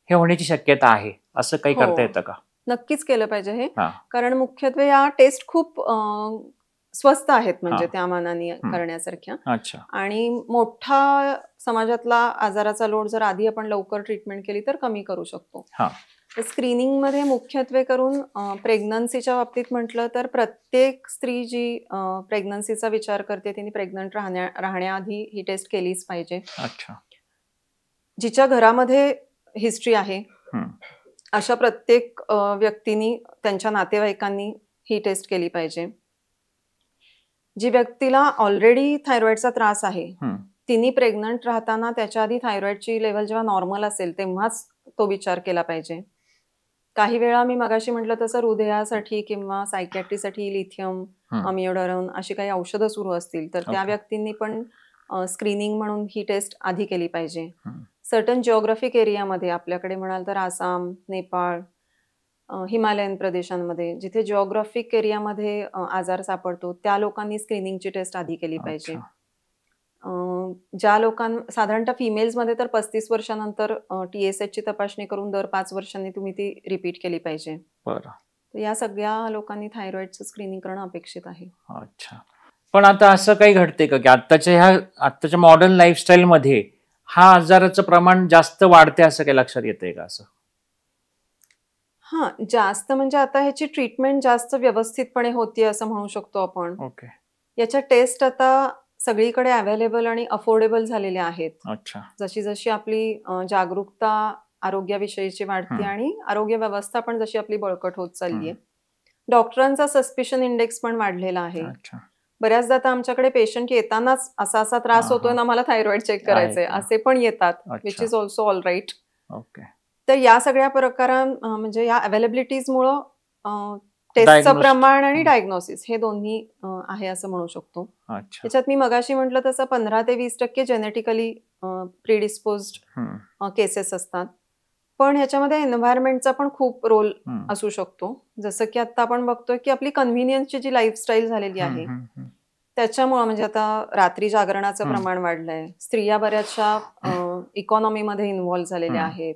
हे होण्याची शक्यता आहे, असं काही करता येतं का? नक्कीच केलं पाहिजे हे, कारण मुख्यत्वे या टेस्ट खूप स्वस्त आहेत, म्हणजे त्या मानाने करण्यासारख्या. आणि मोठा समाजातला आजाराचा लोड जर आधी आपण लवकर ट्रीटमेंट केली तर कमी करू शकतो. स्क्रीनिंग मध्ये मुख्यत्वे करून प्रेग्नन्सीच्या बाबतीत म्हटलं तर प्रत्येक स्त्री जी प्रेग्नन्सीचा विचार करते तिने प्रेग्नंट राहण्याआधी ही टेस्ट केलीच पाहिजे. जिच्या घरामध्ये हिस्ट्री आहे अशा प्रत्येक व्यक्तींनी, त्यांच्या नातेवाईकांनी ही टेस्ट केली पाहिजे. जी व्यक्तीला ऑलरेडी थायरॉइडचा त्रास आहे तिने प्रेग्नंट राहताना त्याच्या आधी थायरॉइडची लेवल जेव्हा नॉर्मल असेल तेव्हाच तो विचार केला पाहिजे. काही वेळा मी मगाशी म्हटलं तसं हृदयासाठी किंवा सायकॅट्रीसाठी लिथियम, अमिओडरन अशी काही औषधं सुरू असतील तर त्या व्यक्तींनी पण स्क्रीनिंग म्हणून ही टेस्ट आधी केली पाहिजे. सर्टन जिओग्राफिक एरियामध्ये आपल्याकडे म्हणाल तर आसाम, नेपाळ, हिमालयन प्रदेशांमध्ये जिथे जिओग्राफिक एरियामध्ये आजार सापडतो त्या लोकांनी स्क्रीनिंगची टेस्ट आधी केली पाहिजे. ज्या साधारणतः फिमेल्समध्ये तर 35 वर्षानंतर TSH ची तपासणी करून दर 5 वर्षांनी तुम्ही ती रिपीट केली पाहिजे. या सगळ्या लोकांनी थायरॉइडचं स्क्रीनिंग करणं अपेक्षित आहे. अच्छा, पण आता असं काही घडते का की आत्ताच्या मॉडर्न लाईफस्टाईल मध्ये हा आजाराचं प्रमाण जास्त वाढते, असं काही लक्षात येतंय का? असं जास्त म्हणजे आता ह्याची ट्रीटमेंट जास्त व्यवस्थितपणे होती असं म्हणू शकतो आपण. याच्या टेस्ट आता सगळीकडे अवेलेबल आणि अफोर्डेबल झालेल्या आहेत. जशी जशी आपली जागरूकता आरोग्याविषयीची वाढते आणि आरोग्य व्यवस्था पण जशी आपली बळकट होत चालली आहे, डॉक्टरांचा सस्पिशन इंडेक्स पण वाढलेला आहे. बऱ्याचदा आता आमच्याकडे पेशंट येतानाच असा त्रास होतोय ना, मला थायरॉइड चेक करायचंय असे पण येतात, which is also all right. तर या सगळ्या म्हणजे या अवेलेबिलिटीजमुळं टेस्टचं प्रमाण आणि डायग्नोसिस हे दोन्ही आहे असं म्हणू शकतो. त्याच्यात मी मगाशी म्हटलं तसं 15 ते 20% जेनेटिकली प्रीडिस्पोज्ड केसेस असतात, पण ह्याच्यामध्ये एन्व्हायरमेंटचा पण खूप रोल असू शकतो. जसं की आता आपण बघतोय की आपली कन्व्हिनियन्सची जी लाईफस्टाईल झालेली आहे त्याच्यामुळं, म्हणजे आता रात्री जागरणाचं प्रमाण वाढलंय, स्त्रिया बऱ्याचशा इकॉनॉमीमध्ये इन्व्हॉल्व्ह झालेल्या आहेत,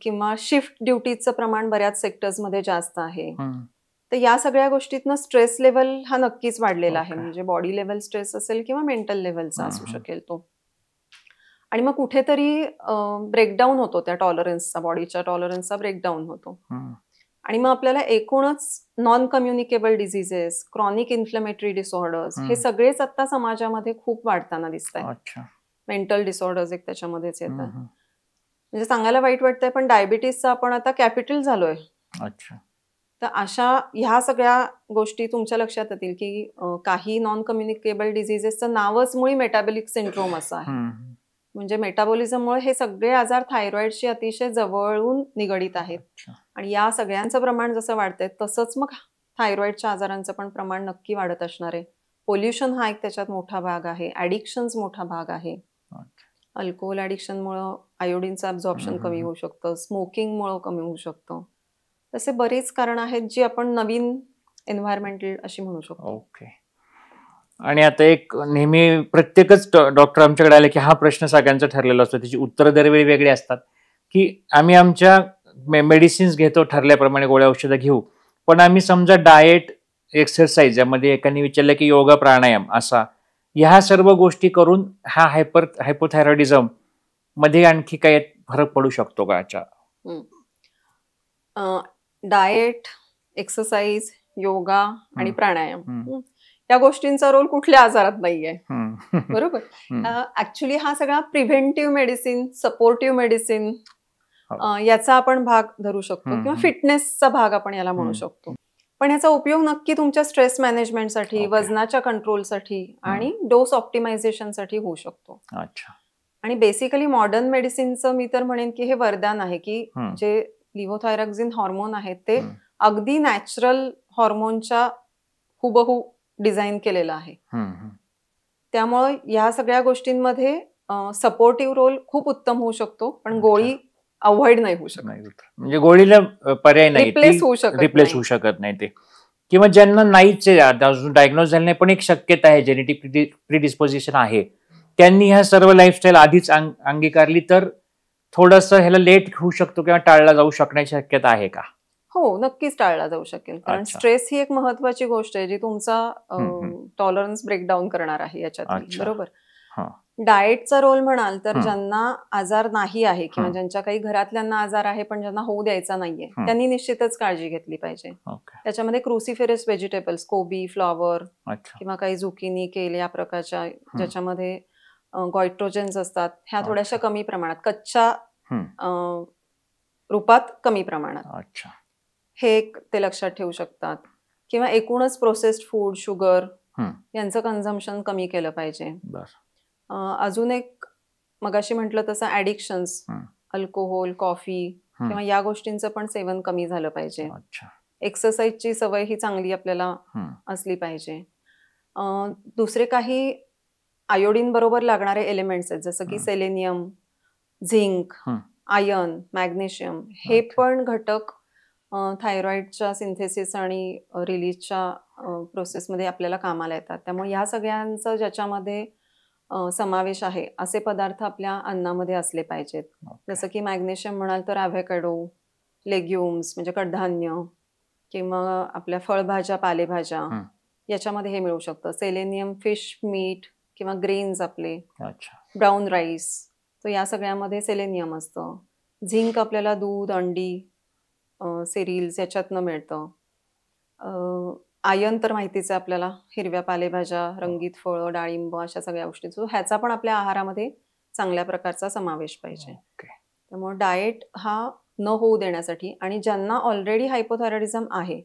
किंवा शिफ्ट ड्युटीचं प्रमाण बऱ्याच सेक्टर्समध्ये जास्त आहे. तर या सगळ्या गोष्टीतनं स्ट्रेस लेवल हा नक्कीच वाढलेला आहे. म्हणजे बॉडी लेवल स्ट्रेस असेल किंवा मेंटल लेवलचा असू शकेल तो. आणि मग कुठेतरी ब्रेकडाऊन होतो त्या टॉलरन्सचा, बॉडीच्या टॉलरन्सचा ब्रेकडाऊन होतो. आणि मग आपल्याला एकूणच non communicable diseases, chronic inflammatory disorders हे सगळेच आता समाजामध्ये खूप वाढताना दिसत आहेत. मेंटल डिसऑर्डर्स एक त्याच्यामध्येच येतात. म्हणजे सांगायला वाईट वाटतंय पण डायबिटीसचा आपण आता कॅपिटल झालोय. तर अशा ह्या सगळ्या गोष्टी तुमच्या लक्षात येतील की काही नॉन कम्युनिकेबल डिझिजेसचं नावच मुळी मेटाबॉलिक सिंड्रोम असं आहे. म्हणजे मेटाबॉलिझममुळे हे सगळे आजार थायरॉइडशी अतिशय जवळून निगडीत आहेत. आणि या सगळ्यांचं प्रमाण जसं वाढतंय तसंच मग थायरॉइडच्या आजारांचं पण प्रमाण नक्की वाढत असणार आहे. पोल्युशन हा एक त्याच्यात मोठा भाग आहे, ॲडिक्शन्स मोठा भाग आहे. अल्कोहोल ॲडिक्शनमुळं आयोडीनचं ॲब्झॉर्प्शन कमी होऊ शकतं, स्मोकिंगमुळं कमी होऊ शकतं. तसे बरेच कारण आहेत जी आपण नवीन एन्व्हायरमेंटल अशी म्हणू शकतो. आणि आता एक नेहमी प्रत्येकच डॉक्टर आमच्याकडे आले की हा प्रश्न सगळ्यांचा ठरलेला असतो, त्याची उत्तरं दरवेळी वेगळी असतात की आम्ही आमच्या मेडिसिन्स घेतो ठरल्याप्रमाणे, गोळ्या औषधं घेऊ, पण आम्ही समजा डाएट, एक्सरसाइज यामध्ये एकाने विचारलं की योगा, प्राणायाम असा ह्या सर्व गोष्टी करून हा हायपोथायरॉइडिझम मध्ये आणखी काही फरक पडू शकतो का? डाएट, एक्सरसाइज, योगा आणि प्राणायाम या गोष्टींचा रोल कुठल्या आजारात नाहीये. बरोबर. हम्म. ऍक्च्युली हा सगळा प्रिव्हेंटिव्ह मेडिसिन, सपोर्टिव्ह मेडिसिन हो. याचा आपण भाग धरू शकतो हम्म, किंवा हम्म. फिटनेसचा भाग आपण याला म्हणू हम्म. शकतो. पण याचा उपयोग नक्की तुमच्या स्ट्रेस मॅनेजमेंटसाठी, ओके. वजनाच्या कंट्रोलसाठी आणि डोस ऑप्टिमायझेशनसाठी होऊ शकतो. अच्छा. आणि बेसिकली मॉडर्न मेडिसिनचं मी तर म्हणेन की हे वरदान आहे की हम्म. जे लिव्होथायरॉक्सिन हॉर्मोन आहेत ते हम्म. अगदी नॅचरल हॉर्मोनच्या हुबहू डिझाईन केलेलं आहे. हम्म. त्यामुळे या सगळ्या गोष्टींमध्ये सपोर्टिव्ह रोल खूप उत्तम होऊ शकतो, पण अच्छा. गोळी अवॉइड नाही होऊ शकत, नाही होत. म्हणजे गोळीला पर्याय नाही, रिप्लेस होऊ शकत रिप्लेस नाही. होऊ शकत नाही ते. किंवा ज्यांना नाहीच आहे, आता अजून डायग्नोज झाले नाही पण एक शक्यता आहे, जेनेटिक प्रिडिस्पोजिशन आहे, त्यांनी ह्या सर्व लाईफस्टाईल आधीच अंगीकारली तर थोडंसं ह्याला लेट होऊ शकतो किंवा टाळला जाऊ शकण्याची शक्यता आहे का? हो, नक्कीच टाळला जाऊ शकेल. कारण अच्छा. स्ट्रेस ही एक महत्वाची गोष्ट आहे जी तुमचा हम्म. टॉलरन्स ब्रेकडाऊन करणार आहे याच्यातली. अच्छा. बरोबर. हा. डाएटचा रोल म्हणाल तर हं. ज्यांना आजार नाही आहे किंवा हं. ज्यांच्या काही घरातल्यांना आजार आहे पण ज्यांना होऊ द्यायचा नाहीये, हं. त्यांनी निश्चितच काळजी घेतली पाहिजे. ओके. त्याच्यामध्ये क्रुसिफेरस व्हेजिटेबल्स, कोबी, फ्लॉवर अच्छा. किंवा काही झुकिनी, केल या प्रकारच्या ज्याच्यामध्ये गॉयट्रोजेन्स असतात, ह्या थोड्याशा अच्छा. कमी प्रमाणात, कच्च्या हं. रूपात कमी प्रमाणात, अच्छा. हे एक ते लक्षात ठेवू शकतात. किंवा एकूणच प्रोसेस्ड फूड, शुगर हं. यांचं कन्झम्पशन कमी केलं पाहिजे. बरं. अजून एक मगाशी म्हटलं तसं ॲडिक्शन्स, हं. अल्कोहोल, कॉफी हं. किंवा या गोष्टींचं पण सेवन कमी झालं पाहिजे. अच्छा. एक्सरसाइजची सवय ही चांगली आपल्याला हं. असली पाहिजे. दुसरे काही आयोडीन बरोबर लागणारे एलिमेंट्स आहेत जसं की हं. सेलेनियम, झिंक, हं. आयर्न, मॅग्नेशियम हे अच्छा. पण घटक थायरॉइडच्या सिंथेसिस आणि रिलीजच्या प्रोसेसमध्ये आपल्याला कामाला येतात. त्यामुळे ह्या सगळ्यांचं ज्याच्यामध्ये समावेश आहे असे पदार्थ आपल्या अन्नामध्ये असले पाहिजेत. ओके. जसं की मॅग्नेशियम म्हणाल तर ॲव्होकॅडो, लेग्युम्स म्हणजे कडधान्य किंवा आपल्या फळभाज्या, पालेभाज्या हं. याच्यामध्ये हे मिळू शकतं. सेलेनियम फिश, मीट किंवा ग्रेन्स आपले, अच्छा. ब्राऊन राईस, तर या सगळ्यामध्ये सेलेनियम असतं. झिंक आपल्याला दूध, अंडी, सिरियल्स याच्यातनं मिळतं. आयर्न तर माहितीच आहे आपल्याला, हिरव्या पालेभाज्या, रंगीत फळं, डाळिंब अशा सगळ्या गोष्टी. सो ह्याचा पण आपल्या आहारामध्ये चांगल्या प्रकारचा समावेश पाहिजे. ओके. त्यामुळे डाएट हा न होऊ देण्यासाठी आणि ज्यांना ऑलरेडी हायपोथायरॉइडिझम आहे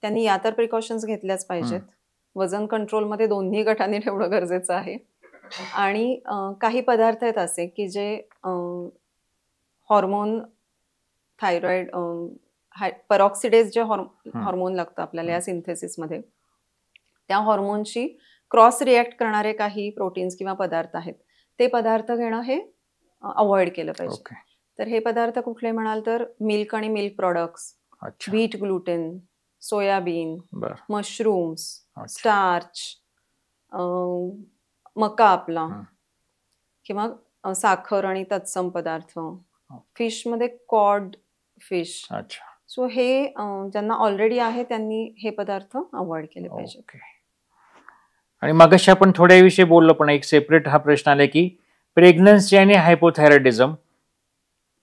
त्यांनी या तर प्रिकॉशन्स घेतल्याच पाहिजेत. वजन कंट्रोलमध्ये दोन्ही गटांनी ठेवणं गरजेचं आहे. आणि काही पदार्थ आहेत असे की जे हॉर्मोन, थायरॉइड, परॉक्सिडेज जे हॉर्मोन लागतं आपल्याला या सिंथेसिसमध्ये, त्या हॉर्मोनशी क्रॉस रिॲक्ट करणारे काही प्रोटीन्स किंवा पदार्थ आहेत, ते पदार्थ घेणं हे अवॉइड केलं पाहिजे. ओके. तर हे पदार्थ कुठले म्हणाल तर मिल्क आणि मिल्क प्रॉडक्ट्स, अच्छा. व्हीट ग्लुटेन, सोयाबीन, बरं. मशरूम्स, अच्छा. स्टार्च, मका आपला हं. किंवा साखर आणि तत्सम पदार्थ, फिशमध्ये कॉड फिश. अच्छा. सो हे ज्यांना ऑलरेडी आहे त्यांनी हे पदार्थ अवॉइड केले पाहिजे. ओके. आणि मगाशी आपण थोड्याविषयी बोललो पण एक सेपरेट हा प्रश्न आला की प्रेग्नन्सी आणि हायपोथायरॉइडिझम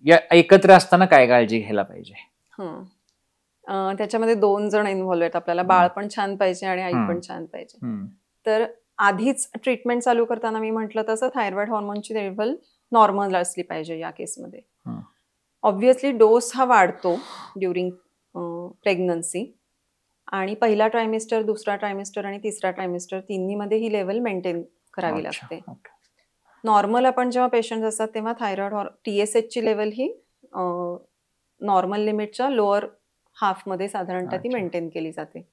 या एकत्र असताना काय काळजी घ्यायला पाहिजे? त्याच्यामध्ये 2 जण इन्व्हॉल्व आहेत. आपल्याला बाळ पण छान पाहिजे आणि आई पण छान पाहिजे. तर आधीच ट्रीटमेंट चालू करताना मी म्हटलं तसं थायरॉइड हॉर्मोनची लेवल नॉर्मल असली पाहिजे या केसमध्ये. ऑब्व्हियसली डोस हा वाढतो ड्युरिंग प्रेग्नन्सी आणि पहिला ट्रायमिस्टर, दुसरा ट्रायमिस्टर आणि तिसरा ट्रायमिस्टर तिन्हीमध्ये ही लेवल मेंटेन करावी लागते. नॉर्मल आपण जेव्हा पेशंट असतात तेव्हा थायरॉइड TSHची लेवल ही नॉर्मल लिमिटच्या लोअर हाफमध्ये साधारणतः ती मेंटेन केली जाते.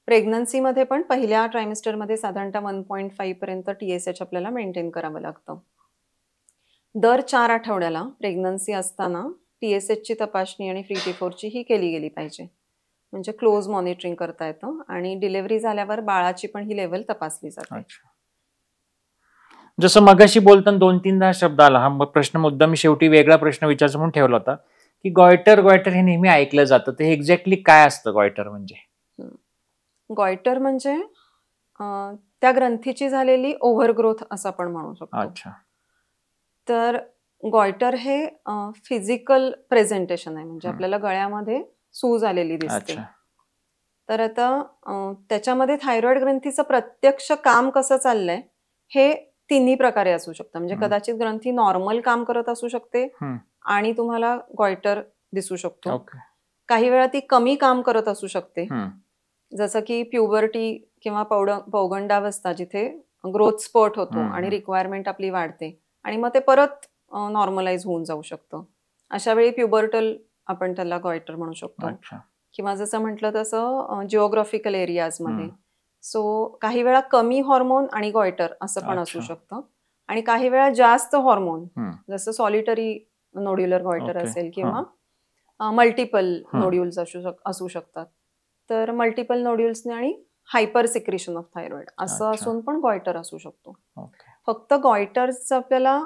प्रेग्नन्सीमध्ये पण पहिल्या ट्रायमिस्टरमध्ये साधारणतः 1.5 पर्यंत TSH आपल्याला मेंटेन करावं लागतं. दर 4 आठवड्याला प्रेग्नन्सी असताना TSHची तपासणी आणि फ्री T4ची ही केली गेली पाहिजे. म्हणजे क्लोज मॉनिटरिंग करता येतं आणि डिलिव्हरी झाल्यावर बाळाची पण ही लेवल तपासली जाते. जसं मगाशी बोलताना 2-3दा शब्द आला, हा प्रश्न मुद्दाम मी शेवटी वेगळा प्रश्न विचारायचा म्हणून ठेवला होता की गॉयटर हे नेहमी ऐकलं जातं, ते एक्झॅक्टली काय असतं गॉयटर म्हणजे? गॉयटर म्हणजे त्या ग्रंथीची झालेली ओव्हरग्रोथ असं आपण म्हणू शकतो. अच्छा. तर गॉयटर हे फिजिकल प्रेझेंटेशन आहे, म्हणजे आपल्याला गळ्यामध्ये सूज आलेली दिसते. तर आता त्याच्यामध्ये थायरॉइड ग्रंथीचं प्रत्यक्ष काम कसं चाललंय हे तिन्ही प्रकारे असू शकतं. म्हणजे कदाचित ग्रंथी नॉर्मल काम करत असू शकते आणि तुम्हाला गॉयटर दिसू शकतो. काही वेळा ती कमी काम करत असू शकते, जसं की प्युबर्टी किंवा पौगंडावस्था, जिथे ग्रोथ स्पॉट होतो आणि रिक्वायरमेंट आपली वाढते आणि मग ते परत नॉर्मलाइज होऊन जाऊ शकतं. अशा वेळी प्युबर्टल आपण त्याला गॉयटर म्हणू शकतो. किंवा जसं म्हटलं तसं जिओग्राफिकल एरियाजमध्ये. सो काही वेळा कमी हॉर्मोन आणि गॉयटर असं पण असू शकतं आणि काही वेळा जास्त हॉर्मोन, जसं सॉलिटरी नोड्युलर गॉयटर असेल किंवा मल्टिपल नोड्युल्स असू शकतात. तर मल्टिपल नोड्युल्सने आणि हायपर सिक्रेशन ऑफ थायरॉइड असं असून पण गॉयटर असू शकतो. फक्त गॉयटरचं आपल्याला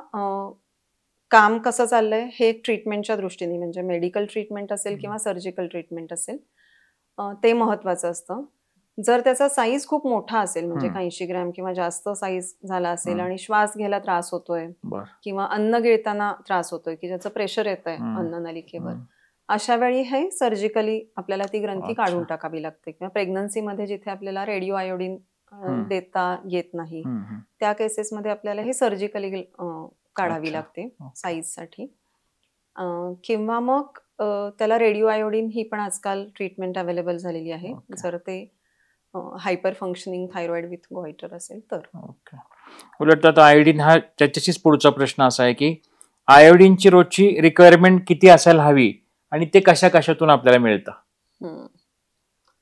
काम कसं चाललंय हे ट्रीटमेंटच्या दृष्टीने, म्हणजे मेडिकल ट्रीटमेंट असेल किंवा सर्जिकल ट्रीटमेंट असेल, ते महत्वाचं असतं. जर त्याचा साईज खूप मोठा असेल, म्हणजे 80 ग्रॅम किंवा जास्त साईज झाला असेल आणि श्वास घ्यायला त्रास होतोय किंवा अन्न गिळताना त्रास होतोय की ज्याचं प्रेशर येत आहे अन्ननलिकेवर, अशा वेळी हे सर्जिकली आपल्याला ती ग्रंथी काढून टाकावी लागते. किंवा प्रेग्नन्सीमध्ये जिथे आपल्याला रेडिओ आयोडीन देता येत नाही त्या केसेसमध्ये आपल्याला हे सर्जिकली काढावी लागते साईजसाठी. किंवा मग त्याला रेडिओ आयोडीन ही पण आजकाल ट्रीटमेंट अवेलेबल झालेली आहे, जर ते hyper functioning thyroid with goitre असेल तर. उलट आता आयोडीन हा त्याच्याशीच पुढचा प्रश्न असा आहे की आयोडीनची रोजची रिक्वायरमेंट किती असायला हवी आणि ते कशा कशातून आपल्याला मिळतं?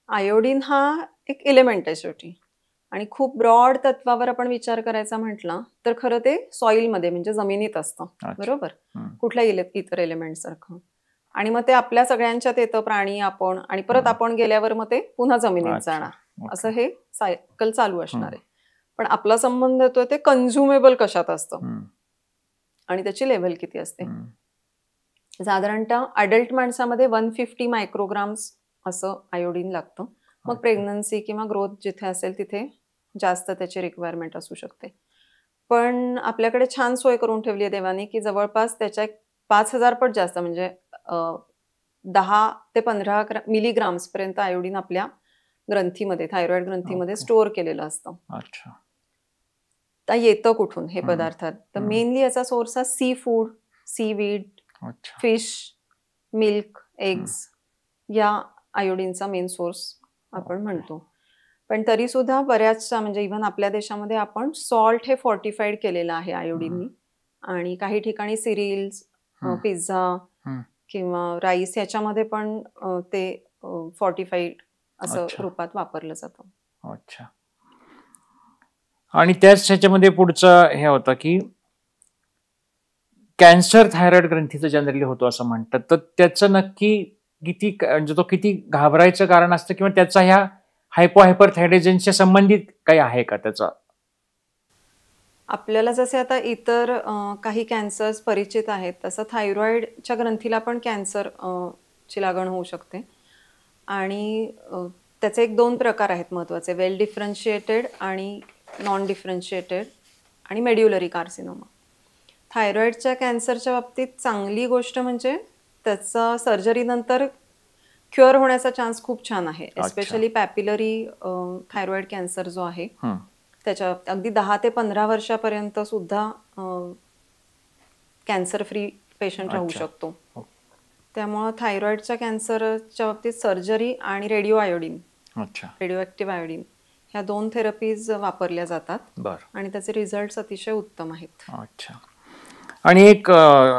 आयोडीन हा एक एलिमेंट आहे शेवटी आणि खूप ब्रॉड तत्वावर आपण विचार करायचा म्हटला तर खरं ते सॉइलमध्ये म्हणजे जमिनीत असतं, बरोबर, कुठल्या इतर एलिमेंट सारखं. आणि मग ते आपल्या सगळ्यांच्यात येतं, प्राणी, आपण, आणि परत आपण गेल्यावर मग ते पुन्हा जमिनीत जाणार, असं हे सायकल चालू असणार आहे. पण आपला संबंध येतो ते कन्झ्युमेबल कशात असतं आणि त्याची लेव्हल किती असते. साधारणतः अडल्ट माणसामध्ये 150 मायक्रोग्राम्स असं आयोडीन लागतं. मग प्रेग्नन्सी किंवा ग्रोथ जिथे असेल तिथे जास्त त्याची रिक्वायरमेंट असू शकते. पण आपल्याकडे छान सोय करून ठेवली आहे देवाने की जवळपास त्याच्या 5000 पट जास्त, म्हणजे 10 ते 15 मिलीग्राम्स पर्यंत आयोडीन आपल्या ग्रंथीमध्ये, थायरॉइड ग्रंथीमध्ये स्टोअर केलेलं असतं. तर येतं कुठून हे पदार्थात, तर मेनली याचा सोर्स हा sea food, seaweed, fish, milk, eggs या आयोडीनचा मेन सोर्स आपण म्हणतो. पण तरी सुद्धा बऱ्याचशा, म्हणजे इव्हन आपल्या देशामध्ये आपण सॉल्ट हे फॉर्टिफाईड केलेलं आहे आयोडीननी, आणि काही ठिकाणी सिरियल्स, पिझ्झा किंवा राईस याच्यामध्ये पण ते फॉर्टिफाईड असं रूपात वापरलं जातं. अच्छा. आणि त्याच ह्याच्यामध्ये पुढचं हे होतं की कॅन्सर थायरॉइड ग्रंथीचं जनरली होतो असं म्हणतात, तर त्याचं नक्की किती, म्हणजे तो किती घाबरायचं कारण असतं किंवा त्याचा ह्या हायपोहायपरथायरॉइडिझमच्या संबंधित काही आहे का त्याचा? आपल्याला जसे आता इतर काही कॅन्सर्स परिचित आहेत, तसं थायरॉइडच्या ग्रंथीला पण कॅन्सर ची लागण होऊ शकते. आणि त्याचे 2 प्रकार आहेत महत्त्वाचे, वेल डिफरन्शिएटेड आणि नॉन डिफरन्शिएटेड आणि मेड्युलरी कार्सिनोमा. थायरॉइडच्या कॅन्सरच्या बाबतीत चांगली गोष्ट म्हणजे त्याचा सर्जरीनंतर क्युअर होण्याचा चान्स खूप छान आहे. एस्पेशली पॅपिलरी थायरॉइड कॅन्सर जो आहे त्याच्या अगदी 10 ते 15 वर्षापर्यंत सुद्धा कॅन्सर फ्री पेशंट राहू शकतो. त्यामुळं थायरॉइडच्या कॅन्सरच्या बाबतीत सर्जरी आणि radio iodine, radio active iodine, ह्या 2 थेरपीज वापरल्या जातात आणि त्याचे रिझल्ट अतिशय उत्तम आहेत. अच्छा. आणि एक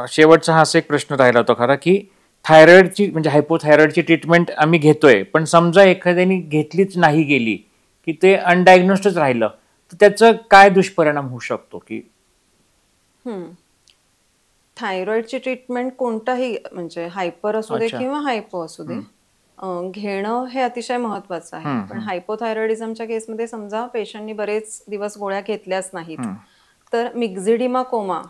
शेवटचा हा एक प्रश्न राहिला होता खरा की थायरॉइडची, म्हणजे हायपोथायरॉइडची ट्रीटमेंट आम्ही घेतोय, पण समजा एखाद्याने घेतलीच नाही गेली की ते अनडायग्नोस्डच राहिलं, तर त्याचं काय दुष्परिणाम होऊ शकतो? की थायरॉइडची ट्रीटमेंट कोणताही, म्हणजे हायपर असू दे किंवा हायपो असू दे, घेणं हे अतिशय महत्वाचं आहे. पण हायपोथायरॉइडिझमच्या केसमध्ये समजा पेशंटनी बरेच दिवस गोळ्या घेतल्याच नाहीत, तर मिक्झिडिमा कोमा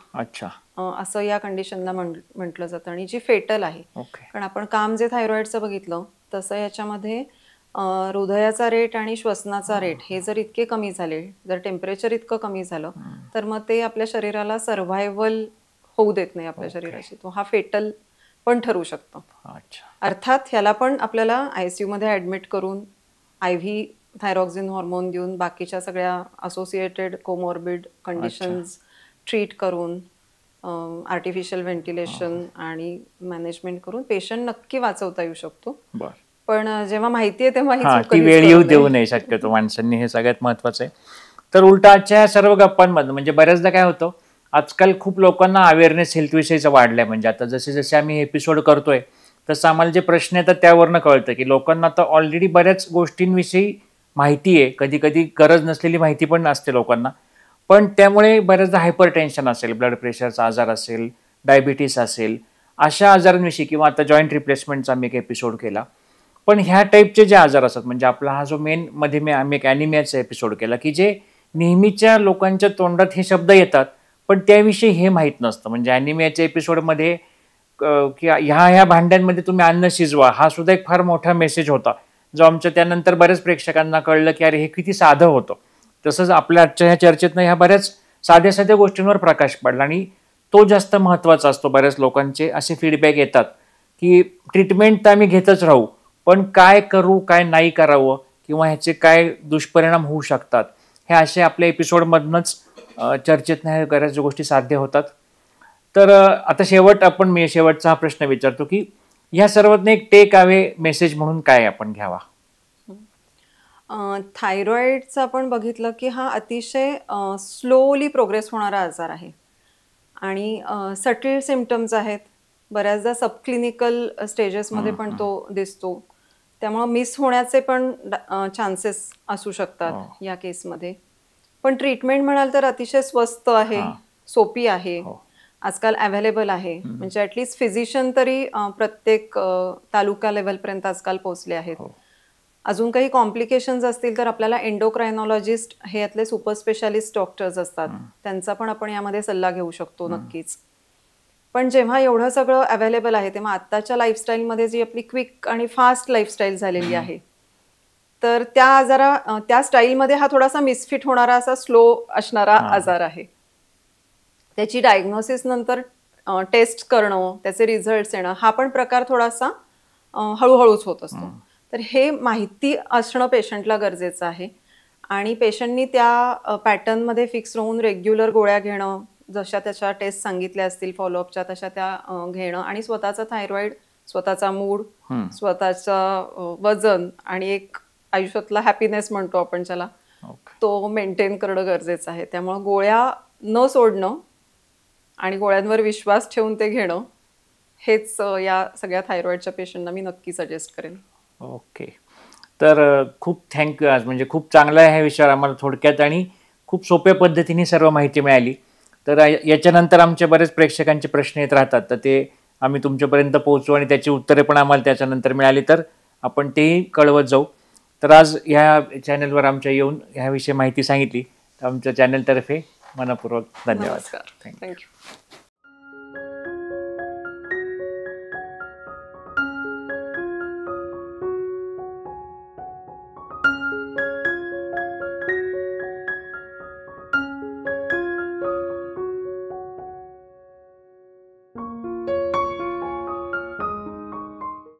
असं या कंडिशनला म्हटलं जातं, आणि जी फेटल आहे. कारण आपण काम जे थायरॉइडचं बघितलं तसं याच्यामध्ये हृदयाचा रेट आणि श्वसनाचा रेट हे जर इतके कमी झाले, जर टेम्परेचर इतकं कमी झालं, तर मग ते आपल्या शरीराला सर्व्हायव्हल होऊ देत नाही आपल्या शरीराशी. तो हा फेटल पण ठरू शकतो. अर्थात ह्याला पण आपल्याला ICU मध्ये ऍडमिट करून IV थायरॉक्सिन हॉर्मोन देऊन बाकीच्या सगळ्या असोसिएटेड कोमॉर्बिड कंडिशन्स ट्रीट करून आर्टिफिशियल व्हेंटिलेशन आणि मॅनेजमेंट करून पेशंट नक्की वाचवता येऊ शकतो. पण जेव्हा माहिती आहे तेव्हा ती वेळ येऊ देऊ नये शक्यतो माणसांनी, हे सगळ्यात महत्वाचं आहे. तर उलट आजच्या सर्व गप्पांमधून म्हणजे बऱ्याचदा काय होतं, आजकाल खूप लोकांना अवेअरनेस हेल्थविषयीचा वाढलाय. म्हणजे आता जसे जसे आम्ही एपिसोड करतोय तसं आम्हाला जे प्रश्न येतात त्यावरनं कळतं की लोकांना आता ऑलरेडी बऱ्याच गोष्टींविषयी माहिती आहे. कधी कधी गरज नसलेली माहिती पण असते लोकांना, पण त्यामुळे बऱ्याचदा हायपर टेन्शन असेल, ब्लड प्रेशरचा आजार असेल, डायबिटीस असेल, अशा आजारांविषयी, किंवा आता जॉईंट रिप्लेसमेंटचा आम्ही एक एपिसोड केला. पण ह्या टाईपचे जे आजार असतात, म्हणजे आपला हा जो मेन मध्ये आम्ही एक ॲनिमियाचा एपिसोड केला की जे नेहमीच्या लोकांच्या तोंडात हे शब्द येतात पण त्याविषयी हे माहीत नसतं. म्हणजे ॲनिमियाच्या एपिसोडमध्ये की ह्या भांड्यांमध्ये तुम्ही अन्न शिजवा, हा सुद्धा एक फार मोठा मेसेज होता, जो आमच्या त्यानंतर बऱ्याच प्रेक्षकांना कळलं की अरे हे किती साधं होतं. तसंच आपल्या आजच्या ह्या चर्चेतनं ह्या बऱ्याच साध्या साध्या गोष्टींवर प्रकाश पडला आणि तो जास्त महत्त्वाचा असतो. बऱ्याच लोकांचे असे फीडबॅक येतात की ट्रीटमेंट तर आम्ही घेतच राहू, पण काय करू, काय नाही करावं, किंवा ह्याचे काय दुष्परिणाम होऊ शकतात, हे असे आपल्या एपिसोडमधनंच चर्चेतनं ह्या बऱ्याच गोष्टी साध्य होतात. तर आता मी शेवटचा हा प्रश्न विचारतो की ह्या सर्वातनं एक टेक अवे मेसेज म्हणून काय आपण घ्यावा? थायरॉइडचं आपण बघितलं की हा अतिशय स्लोली प्रोग्रेस होणारा आजार आहे आणि सटल सिम्पटम्स आहेत. बऱ्याचदा सबक्लिनिकल स्टेजेसमध्ये पण तो दिसतो, त्यामुळं मिस होण्याचे पण चान्सेस असू शकतात या केसमध्ये. पण ट्रीटमेंट म्हणाल तर अतिशय स्वस्त आहे, सोपी आहे, आजकाल अवेलेबल आहे. म्हणजे ॲटलिस्ट फिजिशियन तरी प्रत्येक तालुका लेवलपर्यंत आजकाल पोहोचले आहेत. अजून काही कॉम्प्लिकेशन्स असतील तर आपल्याला एंडोक्रायनॉलॉजिस्ट हे यातले सुपर स्पेशालिस्ट डॉक्टर्स असतात, त्यांचा पण आपण यामध्ये सल्ला घेऊ शकतो नक्कीच. पण जेव्हा एवढं सगळं अवेलेबल आहे तेव्हा आत्ताच्या लाईफस्टाईलमध्ये जी आपली क्विक आणि फास्ट लाईफस्टाईल झालेली आहे, तर त्या स्टाईलमध्ये हा थोडासा मिसफिट होणारा, असा स्लो असणारा आजार आहे. त्याची डायग्नोसिस नंतर टेस्ट करणं, त्याचे रिझल्ट्स येणं, हा पण प्रकार थोडासा हळूहळूच होत असतो. तर हे माहिती असणं पेशंटला गरजेचं आहे आणि पेशंटनी त्या पॅटर्नमध्ये फिक्स राहून रेग्युलर गोळ्या घेणं, जशा त्याच्या टेस्ट सांगितल्या असतील फॉलोअपच्या तशा त्या घेणं, आणि स्वतःचा थायरॉइड, स्वतःचा मूड, स्वतःचं वजन आणि एक आयुष्यातला हॅपीनेस म्हणतो आपण ज्याला, तो मेंटेन करणं गरजेचं आहे. त्यामुळं गोळ्या न सोडणं आणि गोळ्यांवर विश्वास ठेवून ते घेणं, हेच या सगळ्या थायरॉइडच्या पेशंटना मी नक्की सजेस्ट करेन. ओके. तर खूप थँक्यू. आज म्हणजे खूप चांगला आहे ह्या विषयावर आम्हाला थोडक्यात आणि खूप सोप्या पद्धतीने सर्व माहिती मिळाली. तर याच्यानंतर आमच्या बरेच प्रेक्षकांचे प्रश्न येत राहतात, तर ते आम्ही तुमच्यापर्यंत पोहोचू आणि त्याची उत्तरे पण आम्हाला त्याच्यानंतर मिळाली तर आपण तेही कळवत जाऊ. तर आज ह्या चॅनलवर आमच्या येऊन ह्याविषयी माहिती सांगितली, तर आमच्या चॅनलतर्फे मनपूर्वक धन्यवाद. थँक्यू.